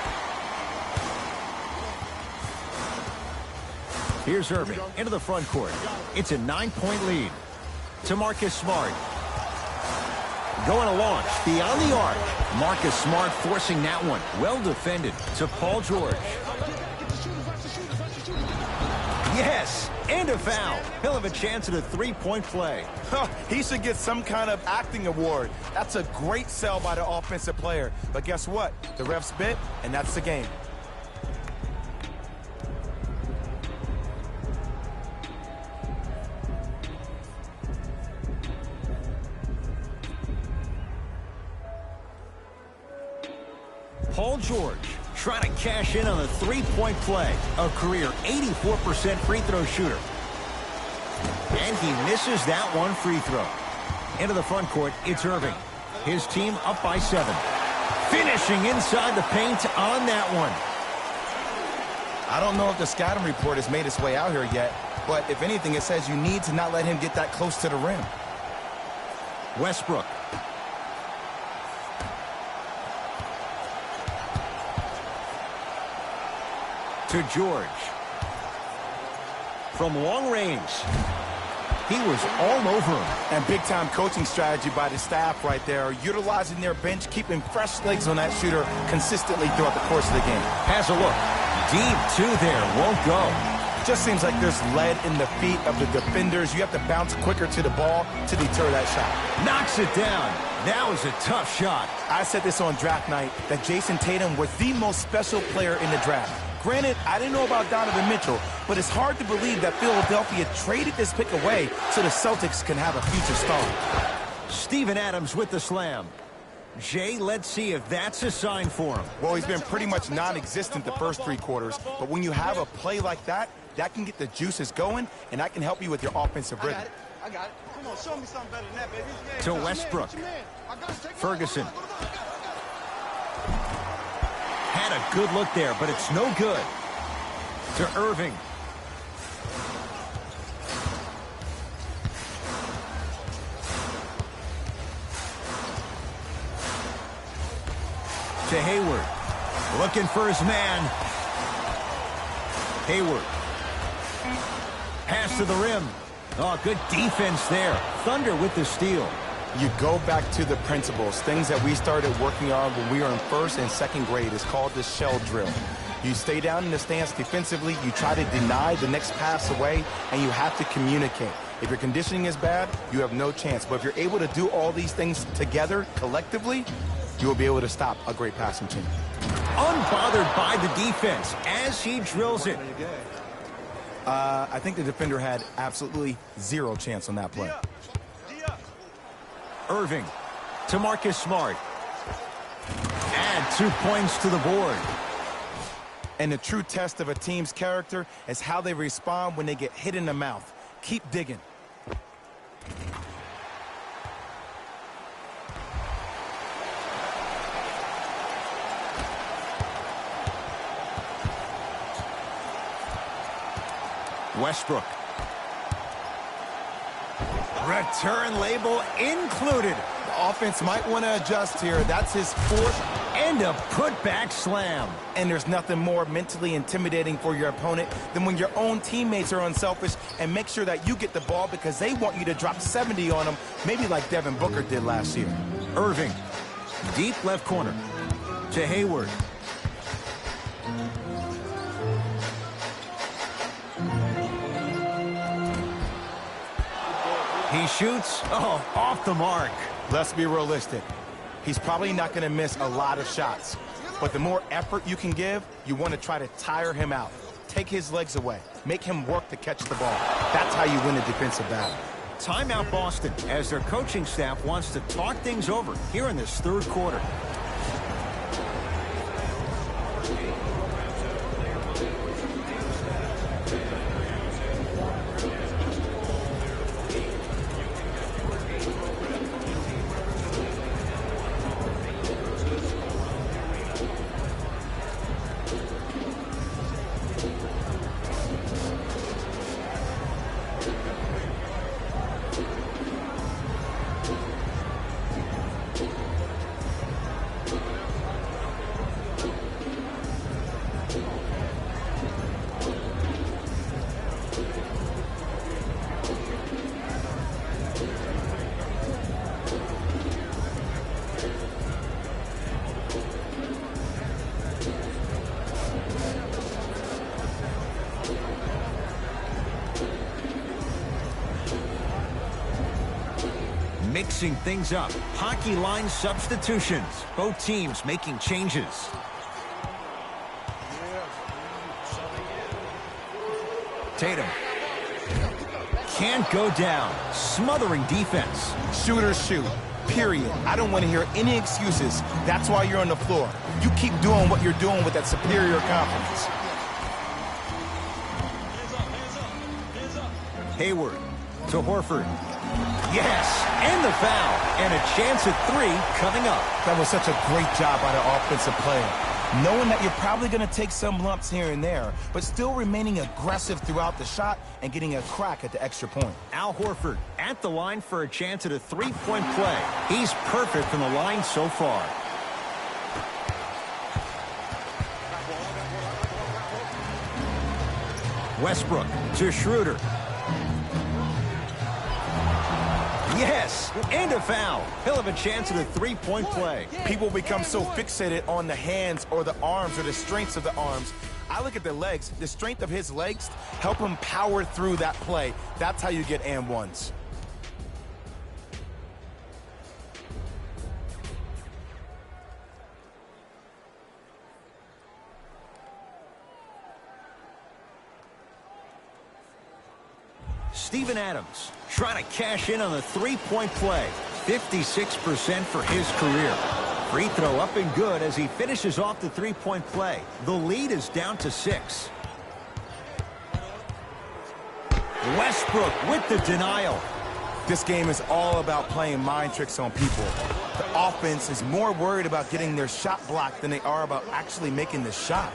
Here's Irving into the front court. It's a 9-point lead. To Marcus Smart. Going to launch beyond the arc. Marcus Smart forcing that one. Well defended to Paul George. Yes, and a foul. He'll have a chance at a 3-point play. He should get some kind of acting award. That's a great sell by the offensive player. But guess what? The refs bit, and that's the game. Paul George trying to cash in on a 3-point play. A career 84% free throw shooter. And he misses that one free throw. Into the front court, it's Irving. His team up by 7. Finishing inside the paint on that one. I don't know if the scouting report has made its way out here yet, but if anything, it says you need to not let him get that close to the rim. Westbrook. To George. From long range. He was all over him. And big-time coaching strategy by the staff right there, utilizing their bench, keeping fresh legs on that shooter consistently throughout the course of the game. Has a look. Deep 2 there. Won't go. Just seems like there's lead in the feet of the defenders. You have to bounce quicker to the ball to deter that shot. Knocks it down. That was a tough shot. I said this on draft night, that Jason Tatum was the most special player in the draft. Granted, I didn't know about Donovan Mitchell, but it's hard to believe that Philadelphia traded this pick away so the Celtics can have a future star. Steven Adams with the slam. Jay, let's see if that's a sign for him. Well, he's been pretty much non-existent the first 3 quarters, but when you have a play like that, that can get the juices going, and that can help you with your offensive rhythm. I got it. Come on, show me something better than that, baby. To Westbrook. Ferguson. Had a good look there, but it's no good. To Irving. To Hayward. Looking for his man. Hayward. Pass to the rim. Oh, good defense there. Thunder with the steal. You go back to the principles, things that we started working on when we were in 1st and 2nd grade. It's called the shell drill. You stay down in the stance defensively, you try to deny the next pass away, and you have to communicate. If your conditioning is bad, you have no chance. But if you're able to do all these things together, collectively, you will be able to stop a great passing team. Unbothered by the defense as he drills it. I think the defender had absolutely 0 chance on that play. Irving to Marcus Smart. Add 2 points to the board. And the true test of a team's character is how they respond when they get hit in the mouth. Keep digging. Westbrook. Return label included. The offense might want to adjust here. That's his fourth. And a putback slam. And there's nothing more mentally intimidating for your opponent than when your own teammates are unselfish and make sure that you get the ball because they want you to drop 70 on them, maybe like Devin Booker did last year. Irving. Deep left corner. To Hayward. He shoots. Oh, off the mark. Let's be realistic. He's probably not going to miss a lot of shots. But the more effort you can give, you want to try to tire him out. Take his legs away. Make him work to catch the ball. That's how you win a defensive battle. Timeout Boston as their coaching staff wants to talk things over here in this third quarter. Mixing things up. Hockey line substitutions. Both teams making changes. Tatum. Can't go down. Smothering defense. Shooters shoot. Period. I don't want to hear any excuses. That's why you're on the floor. You keep doing what you're doing with that superior confidence. Hayward to Horford. Yes, and the foul. And a chance at three coming up. That was such a great job by the offensive player. Knowing that you're probably going to take some lumps here and there, but still remaining aggressive throughout the shot and getting a crack at the extra point. Al Horford at the line for a chance at a three-point play. He's perfect from the line so far. Westbrook to Schroeder. Yes, and a foul. He'll have a chance at a three-point play. People become so fixated on the hands or the arms or the strengths of the arms. I look at the legs. The strength of his legs help him power through that play. That's how you get and ones. Steven Adams trying to cash in on the three-point play. 56% for his career. Free throw up and good as he finishes off the three-point play. The lead is down to 6. Westbrook with the denial. This game is all about playing mind tricks on people. The offense is more worried about getting their shot blocked than they are about actually making the shot.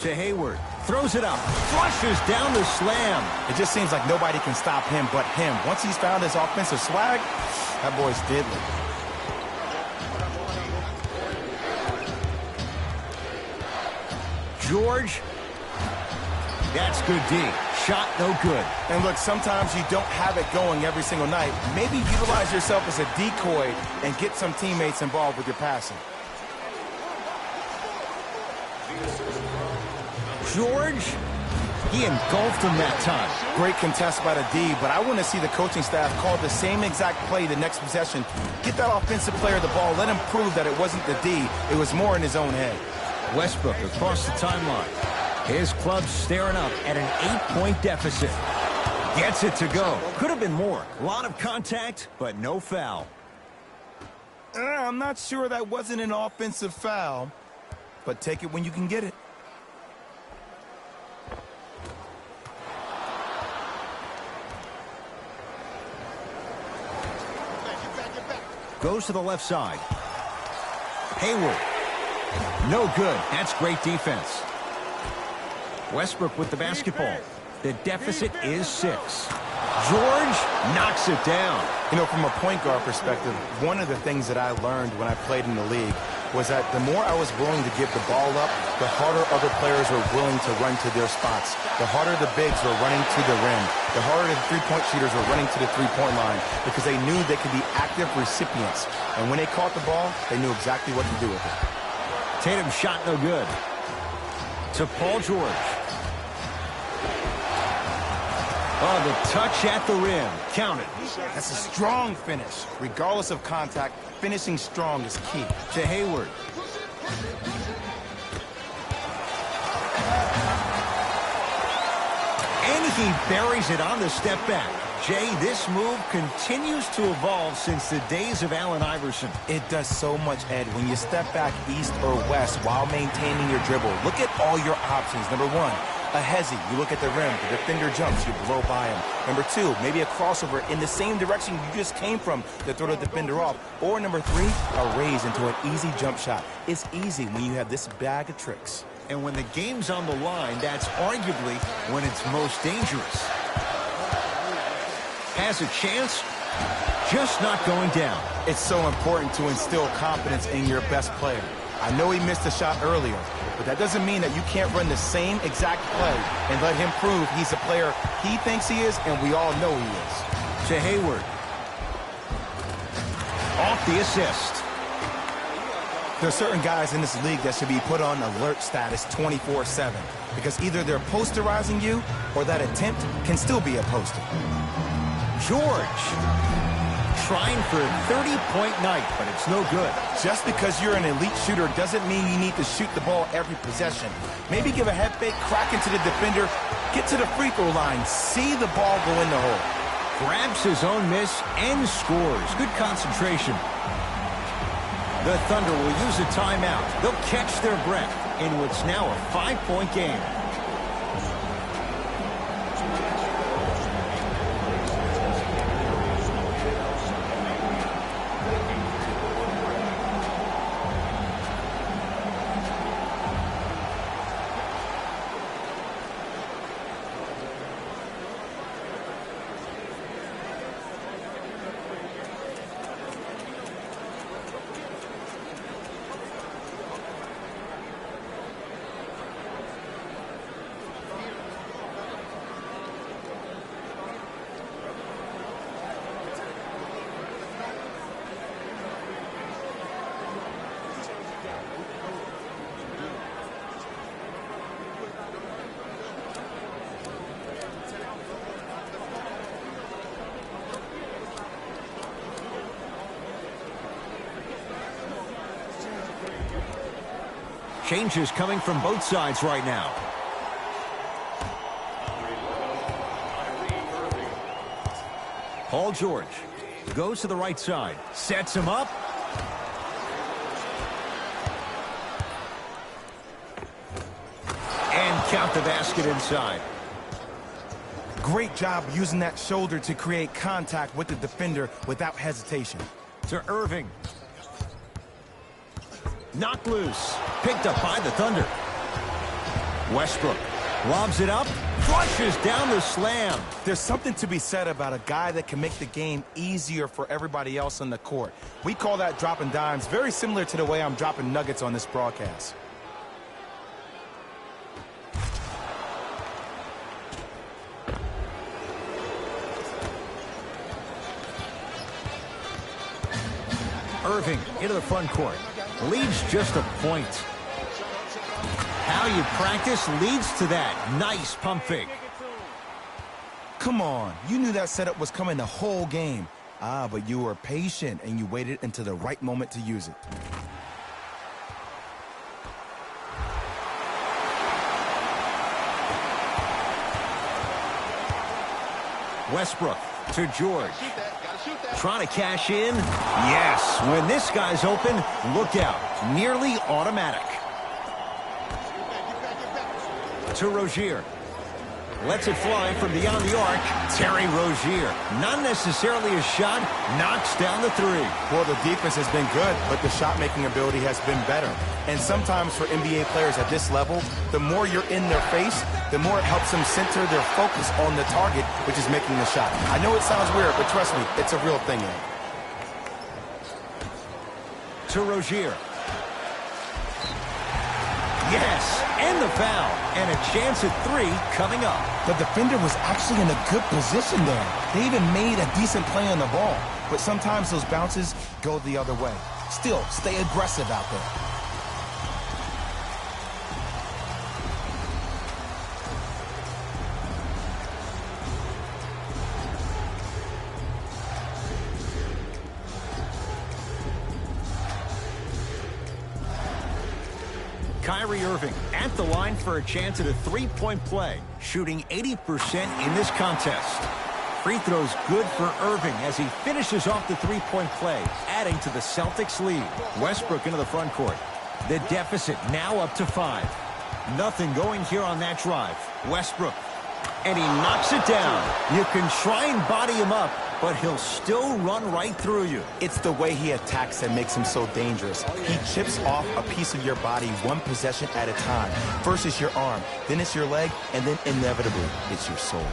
To Hayward. Throws it up. Flushes down the slam. It just seems like nobody can stop him but him. Once he's found his offensive swag, that boy's deadly. George. That's good D. Shot no good. And look, sometimes you don't have it going every single night. Maybe utilize yourself as a decoy and get some teammates involved with your passing. George, he engulfed him that time. Great contest by the D, but I want to see the coaching staff call the same exact play the next possession. Get that offensive player the ball. Let him prove that it wasn't the D. It was more in his own head. Westbrook across the timeline. His club staring up at an 8-point deficit. Gets it to go. Could have been more. A lot of contact, but no foul. I'm not sure that wasn't an offensive foul. but take it when you can get it. Goes to the left side. Hayward. No good. That's great defense. Westbrook with the basketball. The deficit is 6. George knocks it down. You know, from a point guard perspective, one of the things that I learned when I played in the league was that the more I was willing to give the ball up, the harder other players were willing to run to their spots. The harder the bigs were running to the rim. The harder the three-point shooters were running to the three-point line because they knew they could be active recipients. And when they caught the ball, they knew exactly what to do with it. Tatum's shot no good. To Paul George. Oh, the touch at the rim. Count it. That's a strong finish. Regardless of contact, finishing strong is key. To Hayward. And he buries it on the step back. Jay, this move continues to evolve since the days of Allen Iverson. It does so much, Ed. When you step back east or west while maintaining your dribble, look at all your options. Number one, a hezzy. You look at the rim. The defender jumps. You blow by him. Number two, maybe a crossover in the same direction you just came from to throw the defender off. Or number three, a raise into an easy jump shot. It's easy when you have this bag of tricks. And when the game's on the line, that's arguably when it's most dangerous. Has a chance, just not going down. It's so important to instill confidence in your best player. I know he missed a shot earlier, but that doesn't mean that you can't run the same exact play and let him prove he's a player he thinks he is, and we all know he is. To Hayward. Off the assist. There are certain guys in this league that should be put on alert status 24/7 because either they're posterizing you or that attempt can still be a poster. George. Trying for a 30-point night, but it's no good. Just because you're an elite shooter doesn't mean you need to shoot the ball every possession. Maybe give a head fake, crack into the defender, get to the free throw line, see the ball go in the hole. Grabs his own miss and scores. Good concentration. The Thunder will use a timeout. They'll catch their breath in what's now a 5-point game. Changes coming from both sides right now. Paul George goes to the right side, sets him up. And count the basket inside. Great job using that shoulder to create contact with the defender without hesitation. To Irving. Knocked loose. Picked up by the Thunder. Westbrook lobs it up. Flushes down the slam. There's something to be said about a guy that can make the game easier for everybody else on the court. We call that dropping dimes, very similar to the way I'm dropping nuggets on this broadcast. Irving into the front court. Leads just a point. How you practice leads to that. Nice pump fake. Come on. You knew that setup was coming the whole game. But you were patient and you waited until the right moment to use it. Westbrook to George. Trying to cash in. Yes. When this guy's open, look out. Nearly automatic. to Rozier. Lets it fly from beyond the arc. Terry Rozier. Not necessarily a shot. Knocks down the three. Well, the defense has been good, but the shot-making ability has been better. And sometimes for NBA players at this level, the more you're in their face, the more it helps them center their focus on the target, which is making the shot. I know it sounds weird, but trust me, it's a real thing, man. To Rozier. Yes, and the foul. And a chance at three coming up. The defender was actually in a good position there. They even made a decent play on the ball. But sometimes those bounces go the other way. Still, stay aggressive out there. Kyrie Irving at the line for a chance at a three-point play, shooting 80% in this contest. Free throws good for Irving as he finishes off the three-point play, adding to the Celtics lead. Westbrook into the front court. The deficit now up to 5. Nothing going here on that drive. Westbrook. And he knocks it down. You can try and body him up, but he'll still run right through you. It's the way he attacks that makes him so dangerous. He chips off a piece of your body one possession at a time. First it's your arm, then it's your leg, and then inevitably it's your soul.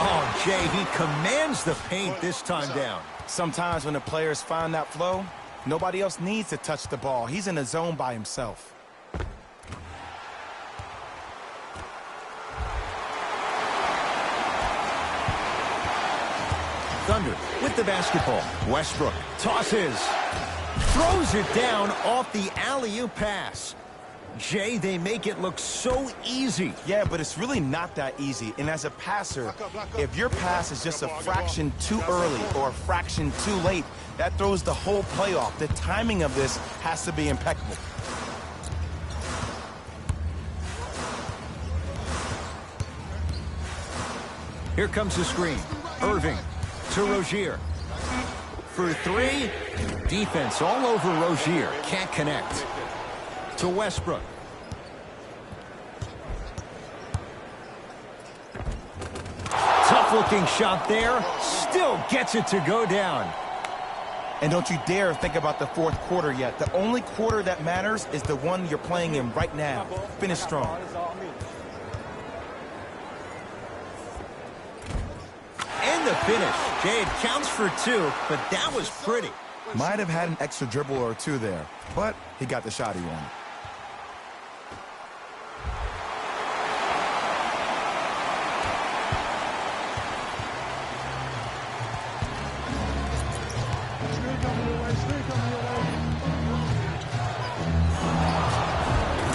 Oh, Jay, he commands the paint this time down. Sometimes when the players find that flow, nobody else needs to touch the ball. He's in the zone by himself. Thunder with the basketball. Westbrook tosses. Throws it down off the alley-oop pass. Jay, they make it look so easy. Yeah, but it's really not that easy. And as a passer, if your pass is just a fraction too early or a fraction too late, that throws the whole play off. The timing of this has to be impeccable. Here comes the screen. Irving to Rozier. For three. Defense all over Rozier. Can't connect. To Westbrook. Tough-looking shot there. Still gets it to go down. And don't you dare think about the fourth quarter yet. The only quarter that matters is the one you're playing in right now. Finish strong. And the finish. Jay, it counts for 2, but that was pretty. Might have had an extra dribble or two there, but he got the shot he wanted.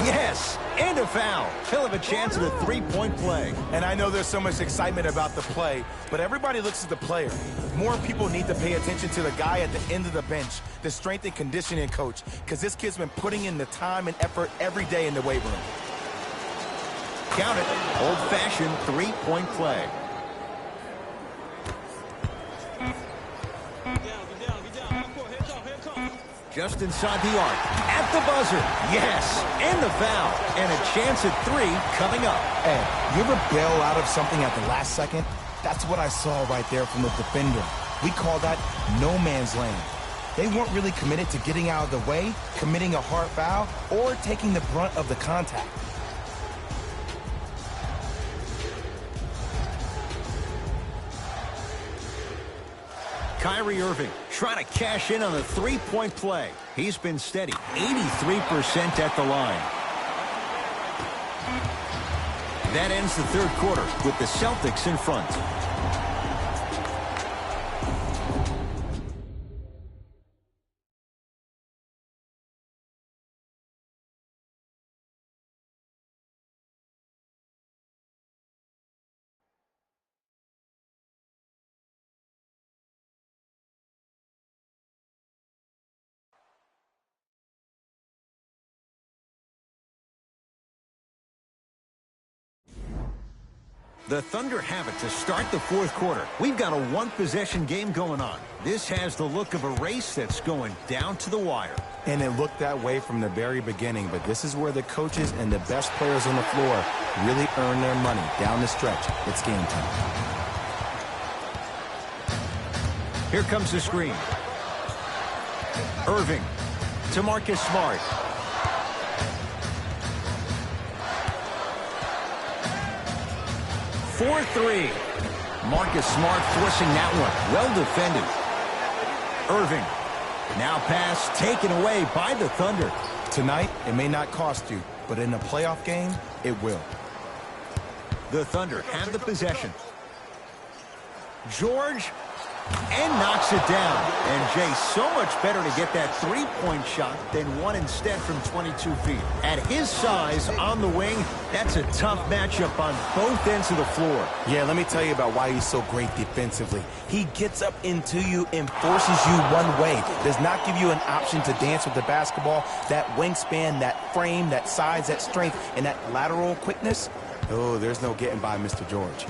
Yes, and a foul. He'll have a chance at a three-point play. And I know there's so much excitement about the play, but everybody looks at the player. More people need to pay attention to the guy at the end of the bench, the strength and conditioning coach, because this kid's been putting in the time and effort every day in the weight room. Count it. Old-fashioned three-point play. Just inside the arc. At the buzzer. Yes. And the foul. And a chance at 3 coming up. Hey, you ever bail out of something at the last second? That's what I saw right there from the defender. We call that no man's land. They weren't really committed to getting out of the way, committing a hard foul, or taking the brunt of the contact. Kyrie Irving trying to cash in on a three-point play. He's been steady, 83% at the line. That ends the third quarter with the Celtics in front. The Thunder have it to start the fourth quarter. We've got a one-possession game going on. This has the look of a race that's going down to the wire. And it looked that way from the very beginning, but this is where the coaches and the best players on the floor really earn their money. Down the stretch, it's game time. Here comes the screen. Irving to Marcus Smart. For three. Marcus Smart forcing that one. Well defended. Irving. Now pass taken away by the Thunder. Tonight, it may not cost you, but in a playoff game, it will. The Thunder have the possession. George, and knocks it down. And Jay, so much better to get that three-point shot than one instead from 22 feet. At his size on the wing, that's a tough matchup on both ends of the floor. Yeah, let me tell you about why he's so great defensively. He gets up into you and forces you one way. Does not give you an option to dance with the basketball. That wingspan, that frame, that size, that strength, and that lateral quickness. Oh, there's no getting by Mr. George.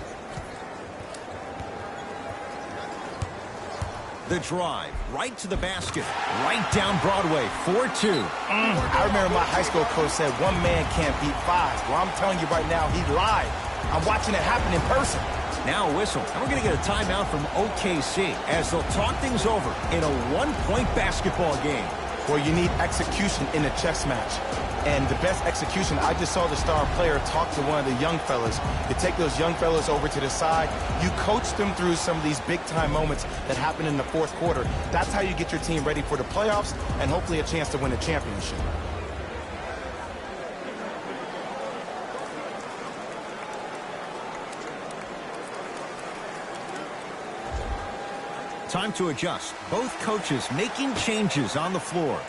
The drive, right to the basket, right down Broadway, 4-2. I remember my high school coach said one man can't beat five. Well, I'm telling you right now, he lied. I'm watching it happen in person. Now a whistle, and we're going to get a timeout from OKC as they'll talk things over in a one-point basketball game. Well, you need execution in a chess match. And the best execution, I just saw the star player talk to one of the young fellas. You take those young fellas over to the side. You coach them through some of these big-time moments that happen in the fourth quarter. That's how you get your team ready for the playoffs and hopefully a chance to win a championship. Time to adjust. Both coaches making changes on the floor.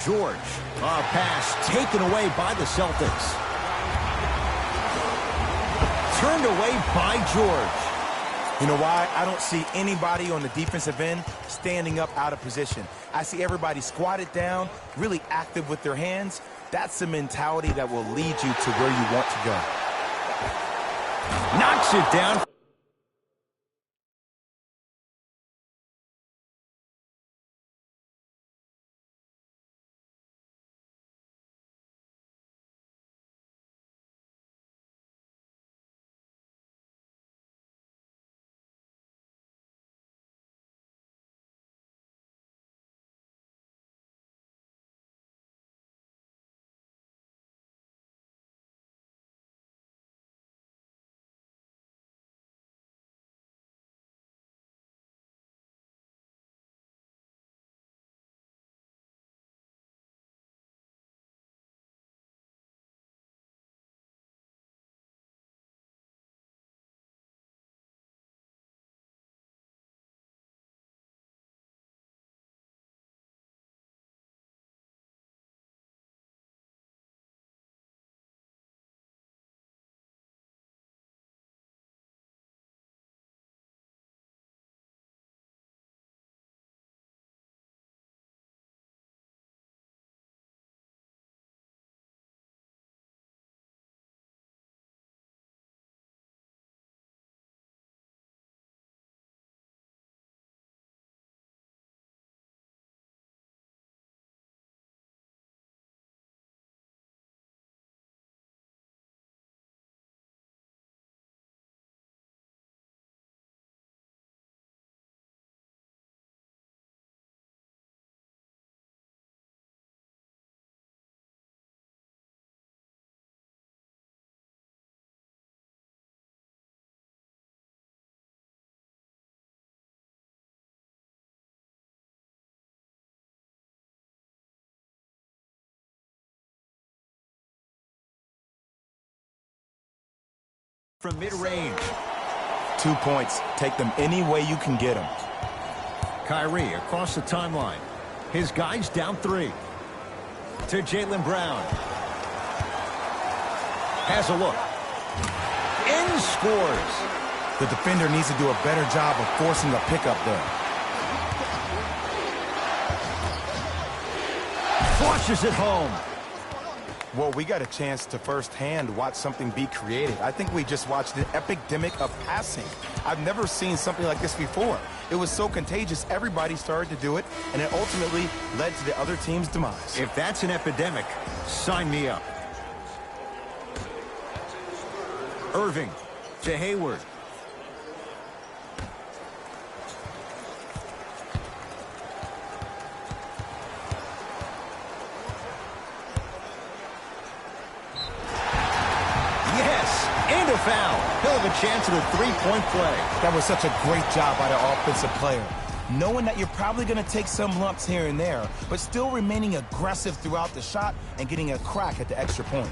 George, a pass taken away by the Celtics. Turned away by George. You know why? I don't see anybody on the defensive end standing up out of position. I see everybody squatted down, really active with their hands. That's the mentality that will lead you to where you want to go. Knocks it down. From mid-range. 2 points. Take them any way you can get them. Kyrie across the timeline. His guys down three. To Jaylen Brown. Has a look. And scores. The defender needs to do a better job of forcing a pickup there. Flushes it home. Well, we got a chance to firsthand watch something be created. I think we just watched an epidemic of passing. I've never seen something like this before. It was so contagious, everybody started to do it, and it ultimately led to the other team's demise. If that's an epidemic, sign me up. Irving to Hayward. And a foul. He'll have a chance at a three-point play. That was such a great job by the offensive player. Knowing that you're probably going to take some lumps here and there, but still remaining aggressive throughout the shot and getting a crack at the extra point.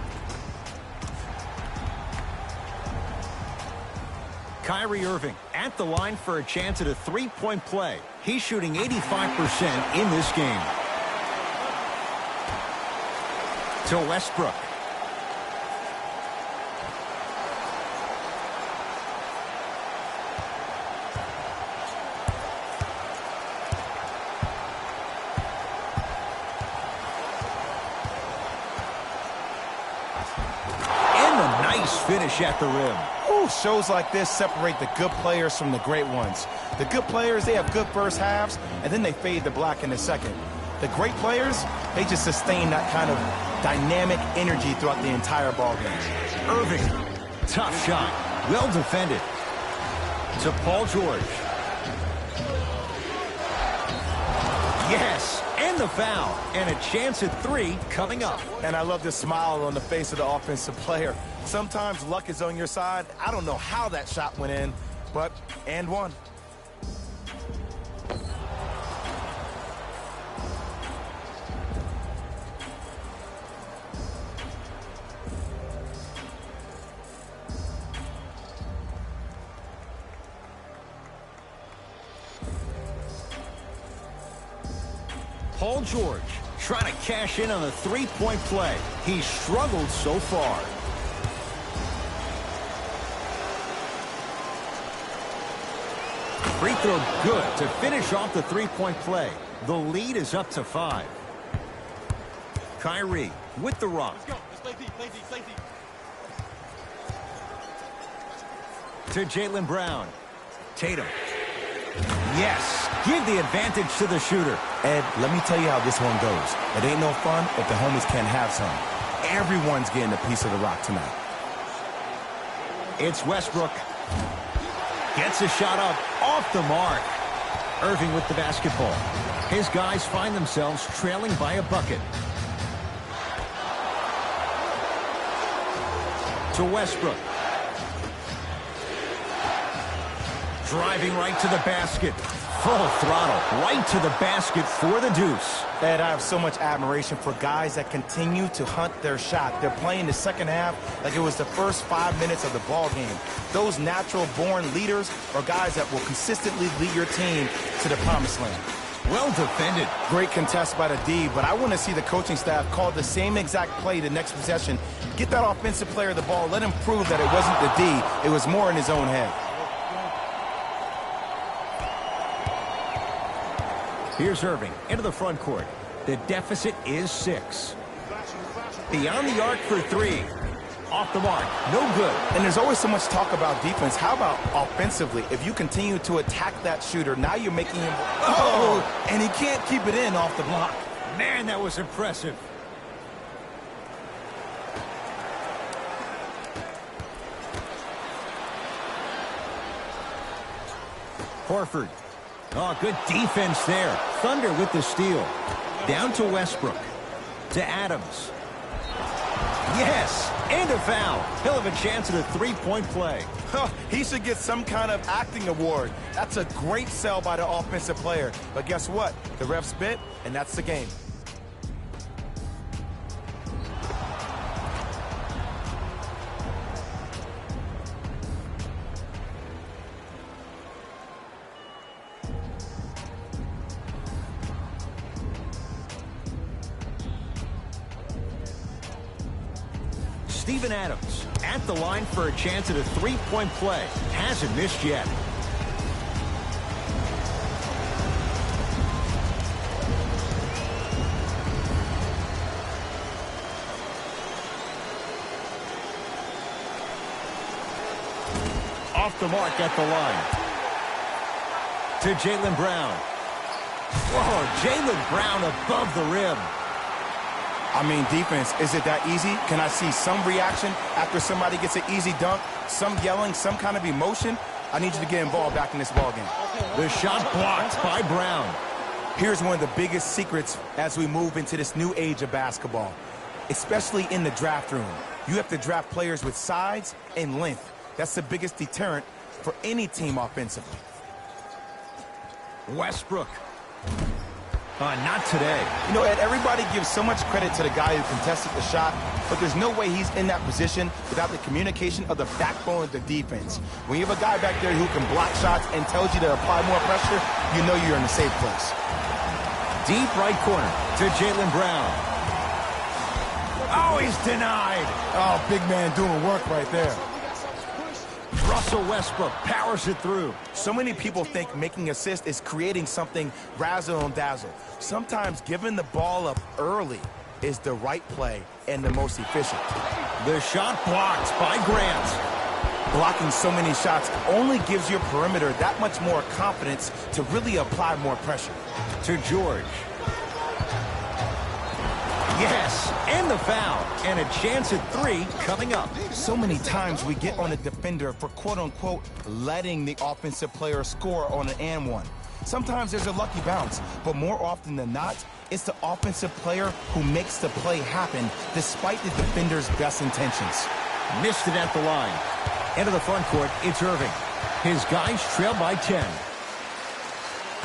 Kyrie Irving at the line for a chance at a three-point play. He's shooting 85% in this game. To Westbrook. Finish at the rim. Ooh, shows like this separate the good players from the great ones. The good players, they have good first halves, and then they fade to black in the second. The great players, they just sustain that kind of dynamic energy throughout the entire ball game. Irving, tough shot, well defended. To Paul George. Yes, and the foul, and a chance at three coming up. And I love the smile on the face of the offensive player. Sometimes luck is on your side. I don't know how that shot went in, but and one. Paul George trying to cash in on a three-point play. He's struggled so far. Free throw good to finish off the three-point play. The lead is up to 5. Kyrie with the rock. Let's go. Let's play deep, play deep, play deep. To Jaylen Brown. Tatum. Yes, give the advantage to the shooter. Ed, let me tell you how this one goes. It ain't no fun if the homies can't have some. Everyone's getting a piece of the rock tonight. It's Westbrook. Gets a shot up off the mark. Irving with the basketball. His guys find themselves trailing by a bucket. To Westbrook. Driving right to the basket. Full throttle right to the basket for the deuce. Ed, I have so much admiration for guys that continue to hunt their shot. They're playing the second half like it was the first 5 minutes of the ball game. Those natural-born leaders are guys that will consistently lead your team to the promised land. Well defended. Great contest by the D, but I want to see the coaching staff call the same exact play the next possession. Get that offensive player the ball. Let him prove that it wasn't the D. It was more in his own head. Here's Irving into the front court. The deficit is 6. Beyond the arc for 3. Off the mark. No good. And there's always so much talk about defense. How about offensively? If you continue to attack that shooter, now you're making him... Oh! And he can't keep it in off the block. Man, that was impressive. Horford. Oh, good defense there. Thunder with the steal. Down to Westbrook. To Adams. Yes, and a foul. He'll have a chance at a three-point play. He should get some kind of acting award. That's a great sell by the offensive player. But guess what? The ref spit, and that's the game. Steven Adams at the line for a chance at a three-point play. Hasn't missed yet. off the mark at the line. To Jaylen Brown. Whoa, Jaylen Brown above the rim. I mean, defense, is it that easy? Can I see some reaction after somebody gets an easy dunk? Some yelling, some kind of emotion? I need you to get involved back in this ballgame. The shot blocked by Brown. Here's one of the biggest secrets as we move into this new age of basketball, especially in the draft room. You have to draft players with size and length. That's the biggest deterrent for any team offensively. Westbrook. Not today. You know, Ed, everybody gives so much credit to the guy who contested the shot, but there's no way he's in that position without the communication of the backbone of the defense. When you have a guy back there who can block shots and tells you to apply more pressure, you know you're in a safe place. Deep right corner to Jaylen Brown. Oh, he's denied. Oh, big man doing work right there. Russell Westbrook powers it through. So many people think making assists is creating something razzle and dazzle. Sometimes giving the ball up early is the right play and the most efficient. The shot blocked by Grant. Blocking so many shots only gives your perimeter that much more confidence to really apply more pressure. To George. Yes, and the foul. And a chance at 3 coming up. So many times we get on a defender for quote-unquote letting the offensive player score on an and one. Sometimes there's a lucky bounce, but more often than not, it's the offensive player who makes the play happen despite the defender's best intentions. Missed it at the line. Into the front court, it's Irving. His guys trail by 10.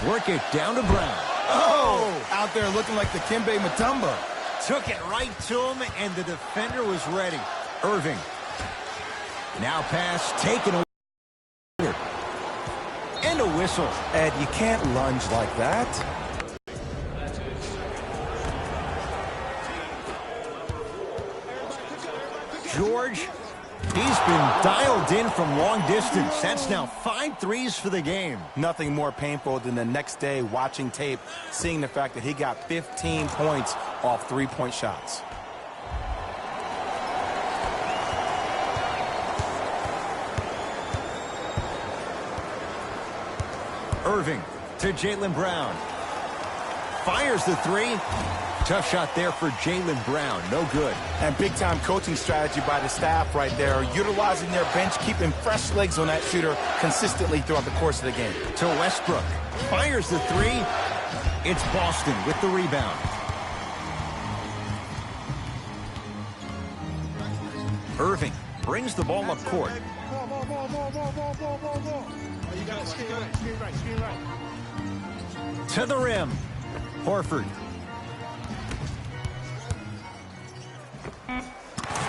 Work it down to Brown. Oh! Out there looking like the Kimbe Mutombo. Took it right to him, and the defender was ready. Irving. Now pass taken away. And a whistle. Ed, you can't lunge like that. George, he's been dialed in from long distance. That's now 5 threes for the game. Nothing more painful than the next day watching tape, seeing the fact that he got 15 points off three-point shots. Irving to Jaylen Brown. Fires the 3. Tough shot there for Jaylen Brown. No good. And big-time coaching strategy by the staff right there, utilizing their bench, keeping fresh legs on that shooter consistently throughout the course of the game. To Westbrook. Fires the 3. It's Boston with the rebound. Irving brings the ball up court. To the rim. Horford.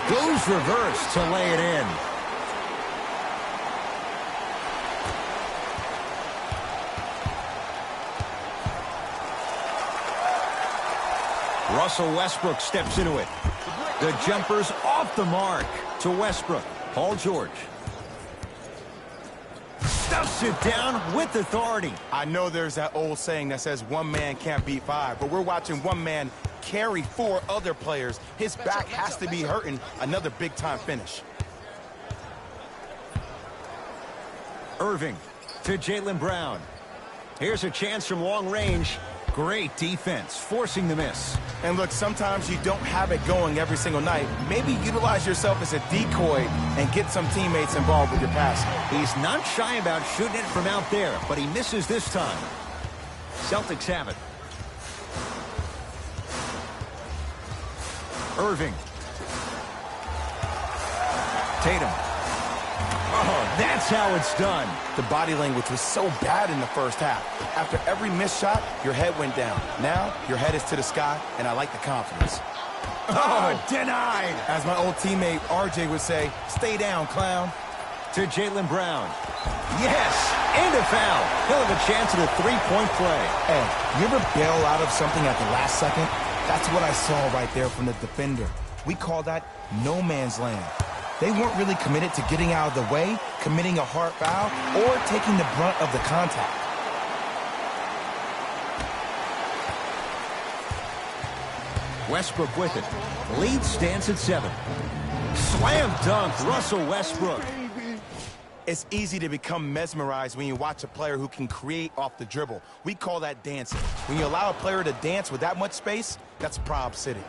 Goes reverse to lay it in. Russell Westbrook steps into it. The jumper's off the mark to Westbrook. Paul George. Stuffs it down with authority. I know there's that old saying that says one man can't beat 5, but we're watching one man carry 4 other players. His back has to be hurting. Another big-time finish. Irving to Jaylen Brown. Here's a chance from long range. Great defense, forcing the miss. And look, sometimes you don't have it going every single night. Maybe utilize yourself as a decoy and get some teammates involved with your passing. He's not shy about shooting it from out there, but he misses this time. Celtics have it. Irving. Tatum. Oh, that's how it's done. The body language was so bad in the first half. After every missed shot, your head went down. Now, your head is to the sky, and I like the confidence. Oh, denied. As my old teammate RJ would say, stay down, clown. To Jaylen Brown. Yes, and a foul. He'll have a chance at a 3-point play. Hey, you ever bail out of something at the last second? That's what I saw right there from the defender. We call that no man's land. They weren't really committed to getting out of the way, committing a hard foul, or taking the brunt of the contact. Westbrook with it. Lead stands at 7. Slam dunk, Russell Westbrook. It's easy to become mesmerized when you watch a player who can create off the dribble. We call that dancing. When you allow a player to dance with that much space, that's Prob City.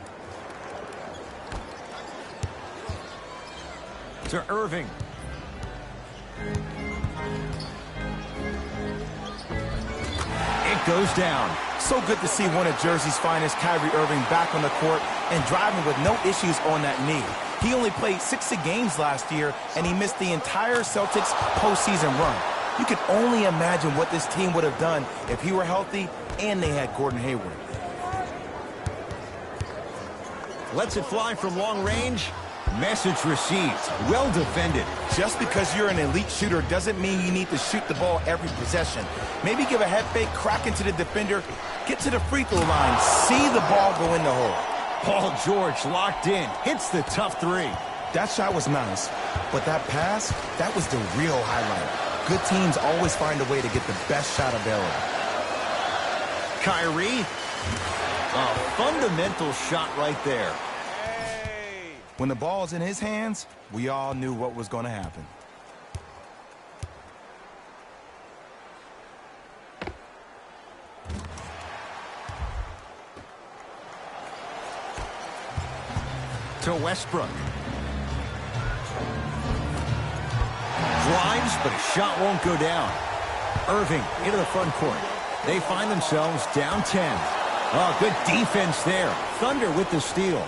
To Irving. It goes down. So good to see one of Jersey's finest, Kyrie Irving, back on the court and driving with no issues on that knee. He only played 60 games last year, and he missed the entire Celtics postseason run. You can only imagine what this team would have done if he were healthy and they had Gordon Hayward. Lets it fly from long range. Message received. Well defended. Just because you're an elite shooter doesn't mean you need to shoot the ball every possession. Maybe give a head fake, crack into the defender, get to the free throw line, see the ball go in the hole. Paul George locked in, hits the tough three. That shot was nice, but that pass, that was the real highlight. Good teams always find a way to get the best shot available. Kyrie, a fundamental shot right there. When the ball's in his hands, we all knew what was going to happen. To Westbrook. Drives, but a shot won't go down. Irving into the front court. They find themselves down 10. Oh, good defense there. Thunder with the steal.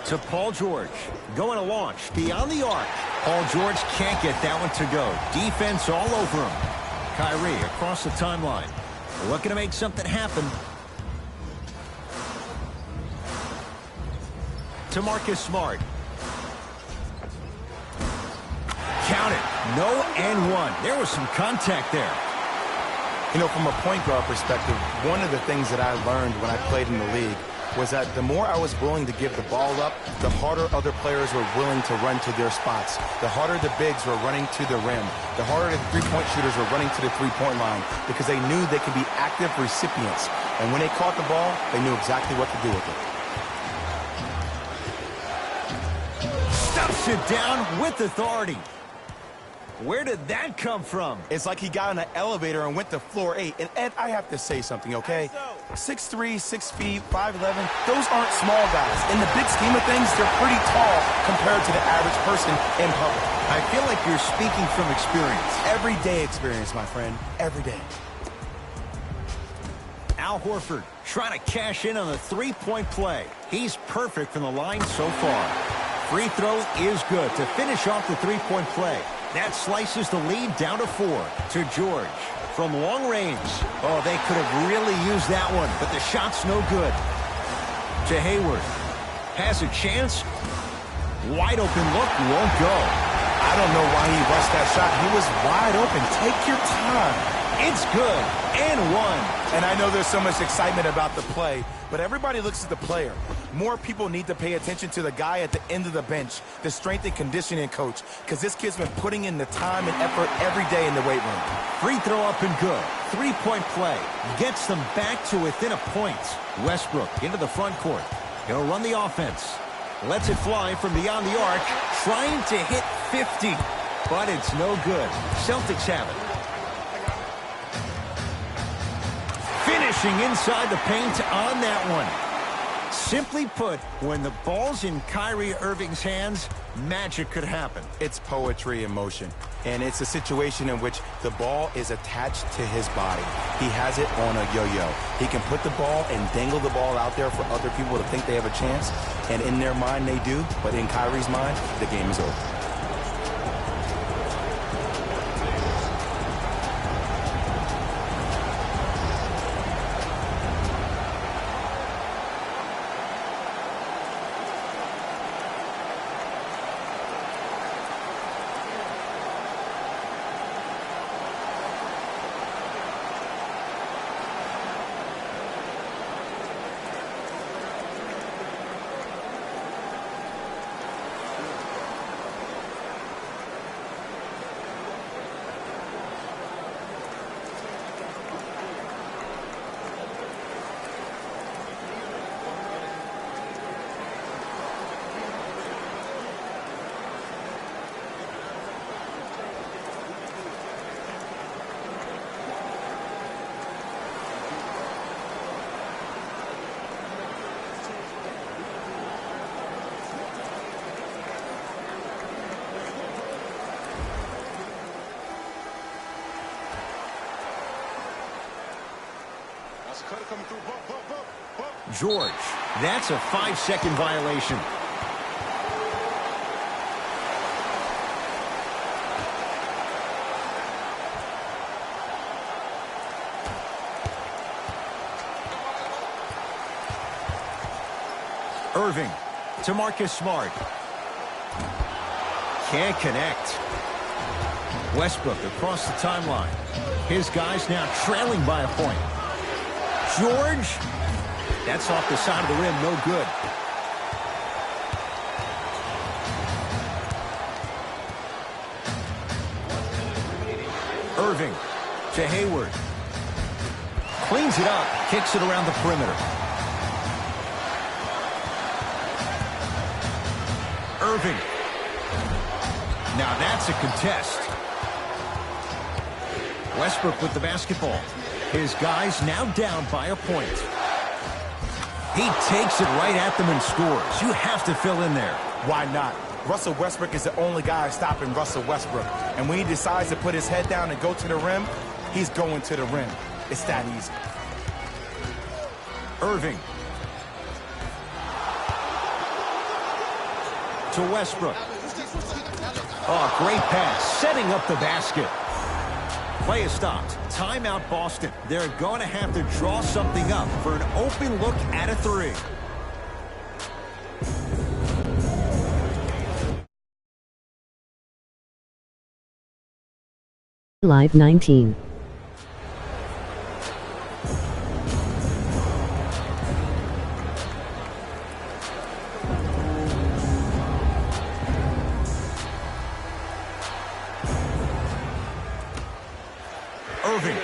To Paul George. Going to launch beyond the arc. Paul George can't get that one to go. Defense all over him. Kyrie across the timeline. Looking to make something happen. To Marcus Smart. Count it. No and one. There was some contact there. You know, from a point guard perspective, one of the things that I learned when I played in the league was that the more I was willing to give the ball up, the harder other players were willing to run to their spots. The harder the bigs were running to the rim. The harder the three-point shooters were running to the three-point line because they knew they could be active recipients. And when they caught the ball, they knew exactly what to do with it. Stuffs it down with authority. Where did that come from? It's like he got in an elevator and went to floor 8. And Ed, I have to say something, okay? 6'3", 6 feet, 5'11", those aren't small guys. In the big scheme of things, they're pretty tall compared to the average person in public. I feel like you're speaking from experience. Everyday experience, my friend. Every day. Al Horford trying to cash in on the three-point play. He's perfect from the line so far. Free throw is good to finish off the three-point play. That slices the lead down to 4. To George. From long range. Oh, they could have really used that one, but the shot's no good. To Hayward. Has a chance. Wide open look, won't go. I don't know why he rushed that shot. He was wide open. Take your time. It's good. And one. And I know there's so much excitement about the play, but everybody looks at the player. More people need to pay attention to the guy at the end of the bench, the strength and conditioning coach, because this kid's been putting in the time and effort every day in the weight room. Free throw up and good. Three-point play. Gets them back to within a point. Westbrook into the front court. He'll run the offense. Lets it fly from beyond the arc. Trying to hit 50. But it's no good. Celtics have it. Finishing inside the paint on that one. Simply put, when the ball's in Kyrie Irving's hands, magic could happen. It's poetry in motion, and it's a situation in which the ball is attached to his body. He has it on a yo-yo. He can put the ball and dangle the ball out there for other people to think they have a chance, and in their mind they do, but in Kyrie's mind, the game is over. George, that's a 5-second violation. Irving to Marcus Smart. Can't connect. Westbrook across the timeline. His guys now trailing by a point. George, that's off the side of the rim, no good. Irving to Hayward. Cleans it up, kicks it around the perimeter. Irving. Now that's a contest. Westbrook with the basketball. His guys now down by a point. He takes it right at them and scores. You have to fill in there. Why not? Russell Westbrook is the only guy stopping Russell Westbrook. And when he decides to put his head down and go to the rim, he's going to the rim. It's that easy. Irving. To Westbrook. Oh, great pass. Setting up the basket. Play is stopped. Timeout, Boston. They're going to have to draw something up for an open look at a three. Live 19. Irving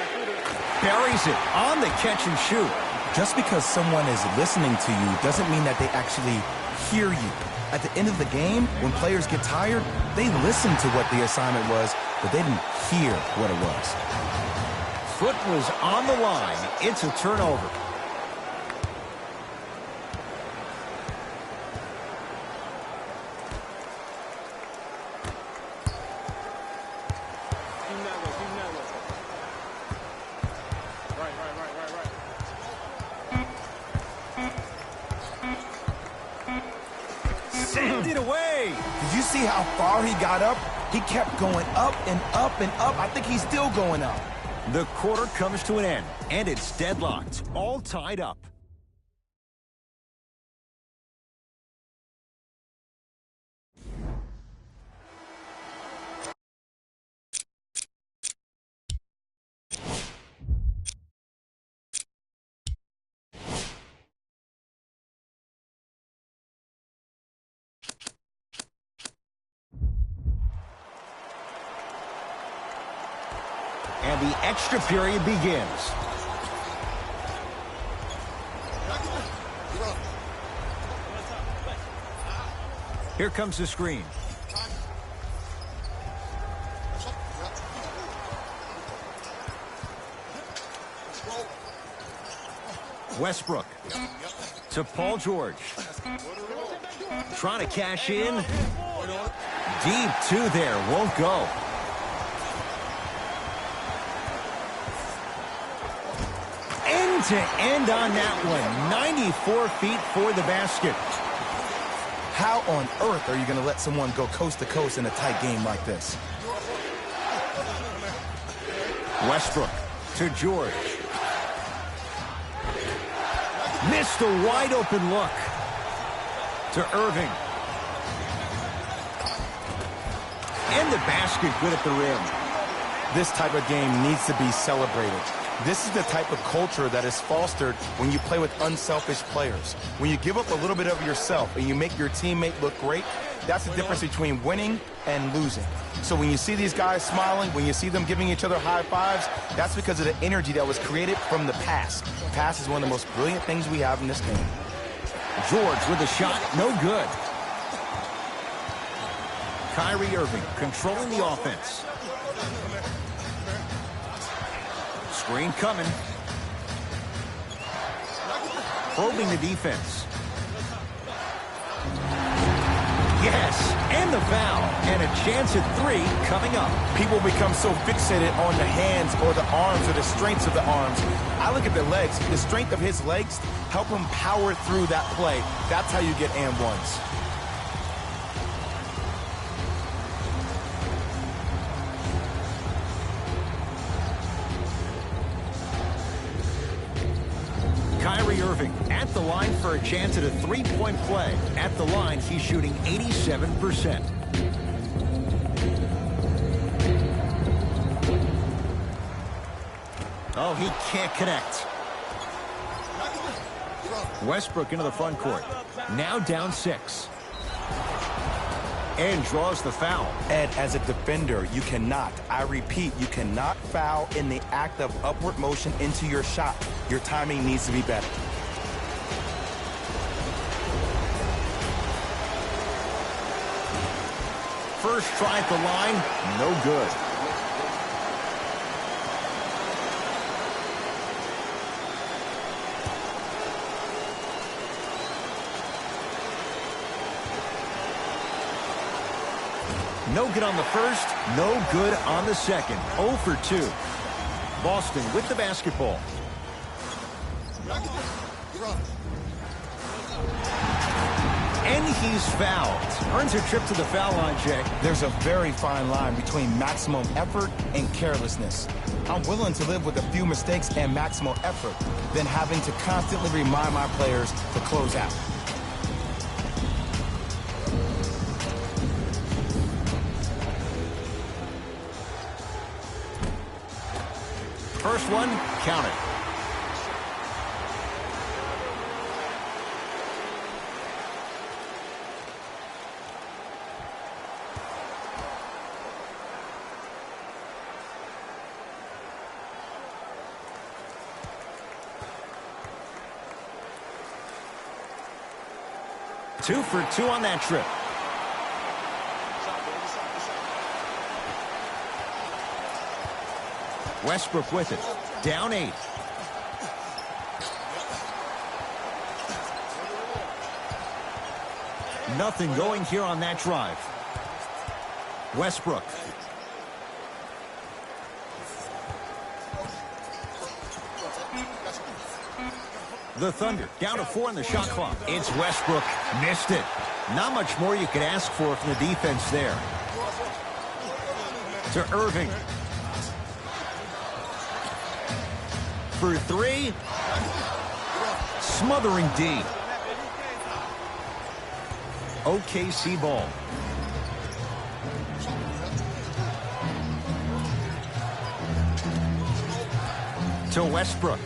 buries it on the catch and shoot. Just because someone is listening to you doesn't mean that they actually hear you. At the end of the game, when players get tired, they listen to what the assignment was, but they didn't hear what it was. Foot was on the line. It's a turnover. Send it away. Did you see how far he got up? He kept going up and up and up. I think he's still going up. The quarter comes to an end, and it's deadlocked, all tied up. And the extra period begins. Here comes the screen. Westbrook to Paul George. Trying to cash in. Deep two there, won't go. To end on that one, 94 feet for the basket. How on earth are you going to let someone go coast to coast in a tight game like this? Westbrook to George. Missed a wide open look. To Irving. And the basket good at the rim. This type of game needs to be celebrated. This is the type of culture that is fostered when you play with unselfish players. When you give up a little bit of yourself and you make your teammate look great, that's the difference between winning and losing. So when you see these guys smiling, when you see them giving each other high fives, that's because of the energy that was created from the pass. The pass is one of the most brilliant things we have in this game. George with a shot, no good. Kyrie Irving controlling the offense. Screen coming. Probing the defense. Yes, and the foul. And a chance at 3 coming up. People become so fixated on the hands or the arms or the strengths of the arms. I look at the legs. The strength of his legs help him power through that play. That's how you get and ones. Kyrie Irving at the line for a chance at a 3-point play. At the line, he's shooting 87%. Oh, he can't connect. Westbrook into the front court. Now down 6. And draws the foul. Ed, as a defender, you cannot, I repeat, you cannot foul in the act of upward motion into your shot. Your timing needs to be better. First try at the line, no good. No good on the first, no good on the second. 0 for 2. Boston with the basketball. And he's fouled. Earns a trip to the foul line, Jay. There's a very fine line between maximum effort and carelessness. I'm willing to live with a few mistakes and maximal effort than having to constantly remind my players to close out. First one, count it. Two for 2 on that trip. Westbrook with it. Down 8. Nothing going here on that drive. Westbrook. The Thunder down to 4 on the shot clock. It's Westbrook. Missed it. Not much more you could ask for from the defense there. To Irving. For 3. Smothering D. OKC ball. To Westbrook.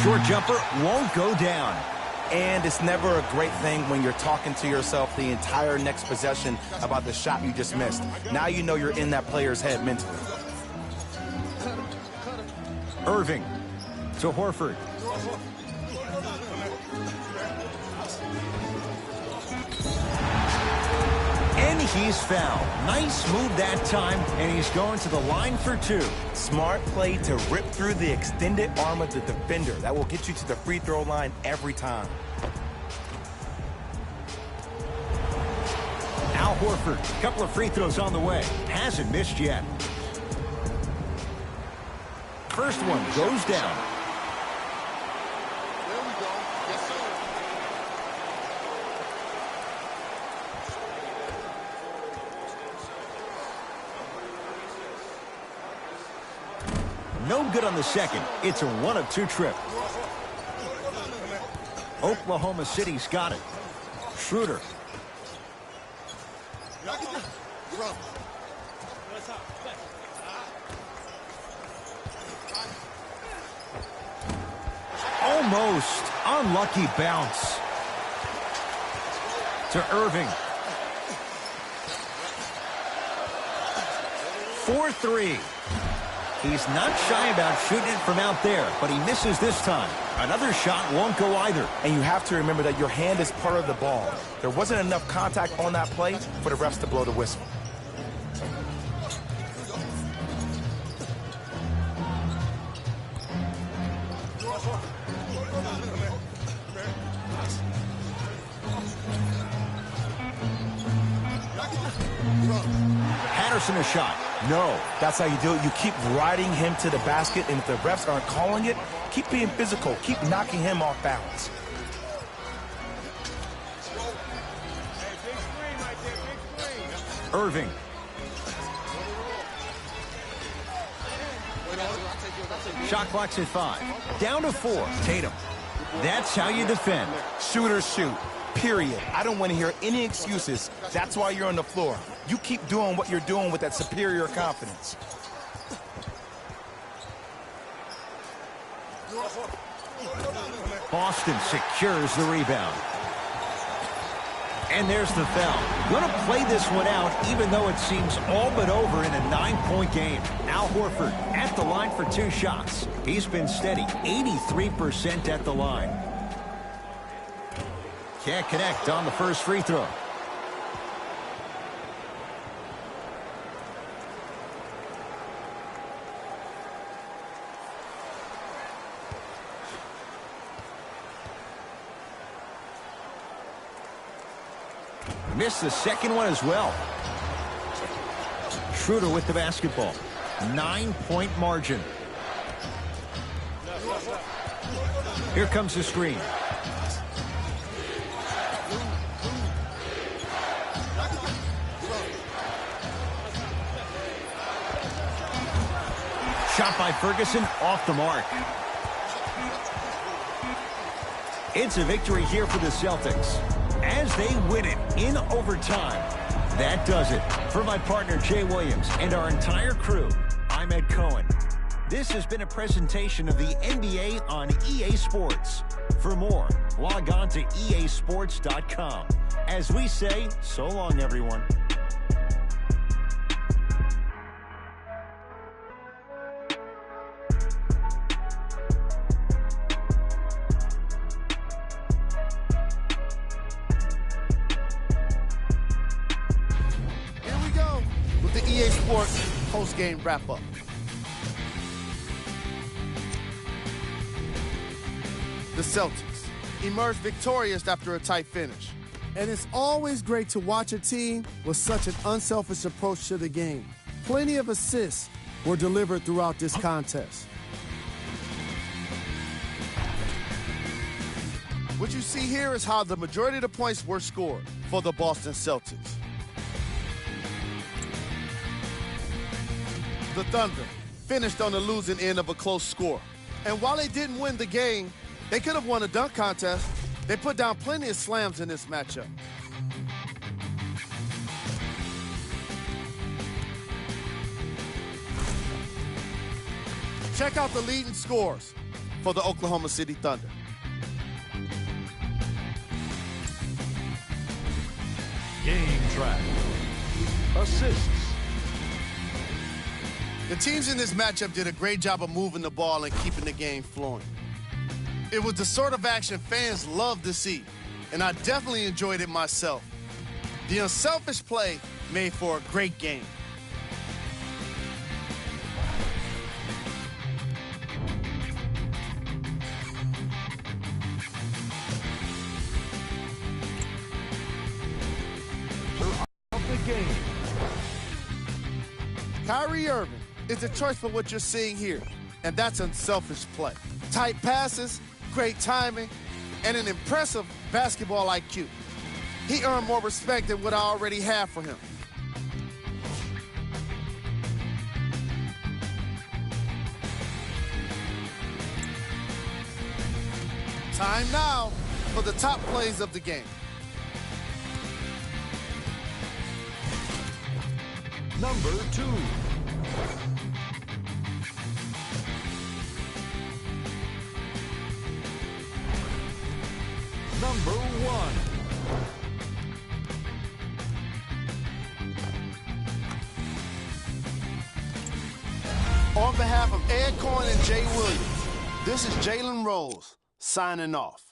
Short jumper won't go down. And it's never a great thing when you're talking to yourself the entire next possession about the shot you just missed. Now you know you're in that player's head mentally. Irving to Horford. And he's fouled. Nice move that time, and he's going to the line for 2. Smart play to rip through the extended arm of the defender. That will get you to the free throw line every time. Al Horford, a couple of free throws on the way. Hasn't missed yet. First one goes down. There we go. Yes, sir. No good on the second. It's a 1 of 2 trip. Oklahoma City's got it. Schroeder. Almost. Unlucky bounce. To Irving. 4-3. He's not shy about shooting it from out there, but he misses this time. Another shot won't go either. And you have to remember that your hand is part of the ball. There wasn't enough contact on that play for the refs to blow the whistle. forcing a shot. No. That's how you do it. You keep riding him to the basket, and if the refs aren't calling it, keep being physical. Keep knocking him off balance. Irving. Shot clock's at 5. Down to 4. Tatum. That's how you defend. Shoot or shoot. Period. I don't want to hear any excuses. That's why you're on the floor. You keep doing what you're doing with that superior confidence. Boston secures the rebound. And there's the foul. Going to play this one out, even though it seems all but over in a 9-point game. Al Horford at the line for 2 shots. He's been steady, 83% at the line. Can't connect on the first free throw. Missed the second one as well. Schroeder with the basketball. 9-point margin. Here comes the screen. Shot by Ferguson, off the mark. It's a victory here for the Celtics as they win it in overtime. That does it. For my partner, Jay Williams, and our entire crew, I'm Ed Cohen. This has been a presentation of the NBA on EA Sports. For more, log on to easports.com. As we say, so long, everyone. EA Sports post-game wrap-up. The Celtics emerged victorious after a tight finish. And it's always great to watch a team with such an unselfish approach to the game. Plenty of assists were delivered throughout this contest. What you see here is how the majority of the points were scored for the Boston Celtics. The Thunder finished on the losing end of a close score. And while they didn't win the game, they could have won a dunk contest. They put down plenty of slams in this matchup. Check out the leading scores for the Oklahoma City Thunder. Game track. Assists. The teams in this matchup did a great job of moving the ball and keeping the game flowing. It was the sort of action fans love to see, and I definitely enjoyed it myself. The unselfish play made for a great game. Of the game. Kyrie Irving is the choice for what you're seeing here, and that's unselfish play. Tight passes, great timing, and an impressive basketball IQ. He earned more respect than what I already have for him. Time now for the top plays of the game. Number 2. Number 1. On behalf of Ed Cohen and Jay Williams, this is Jalen Rose signing off.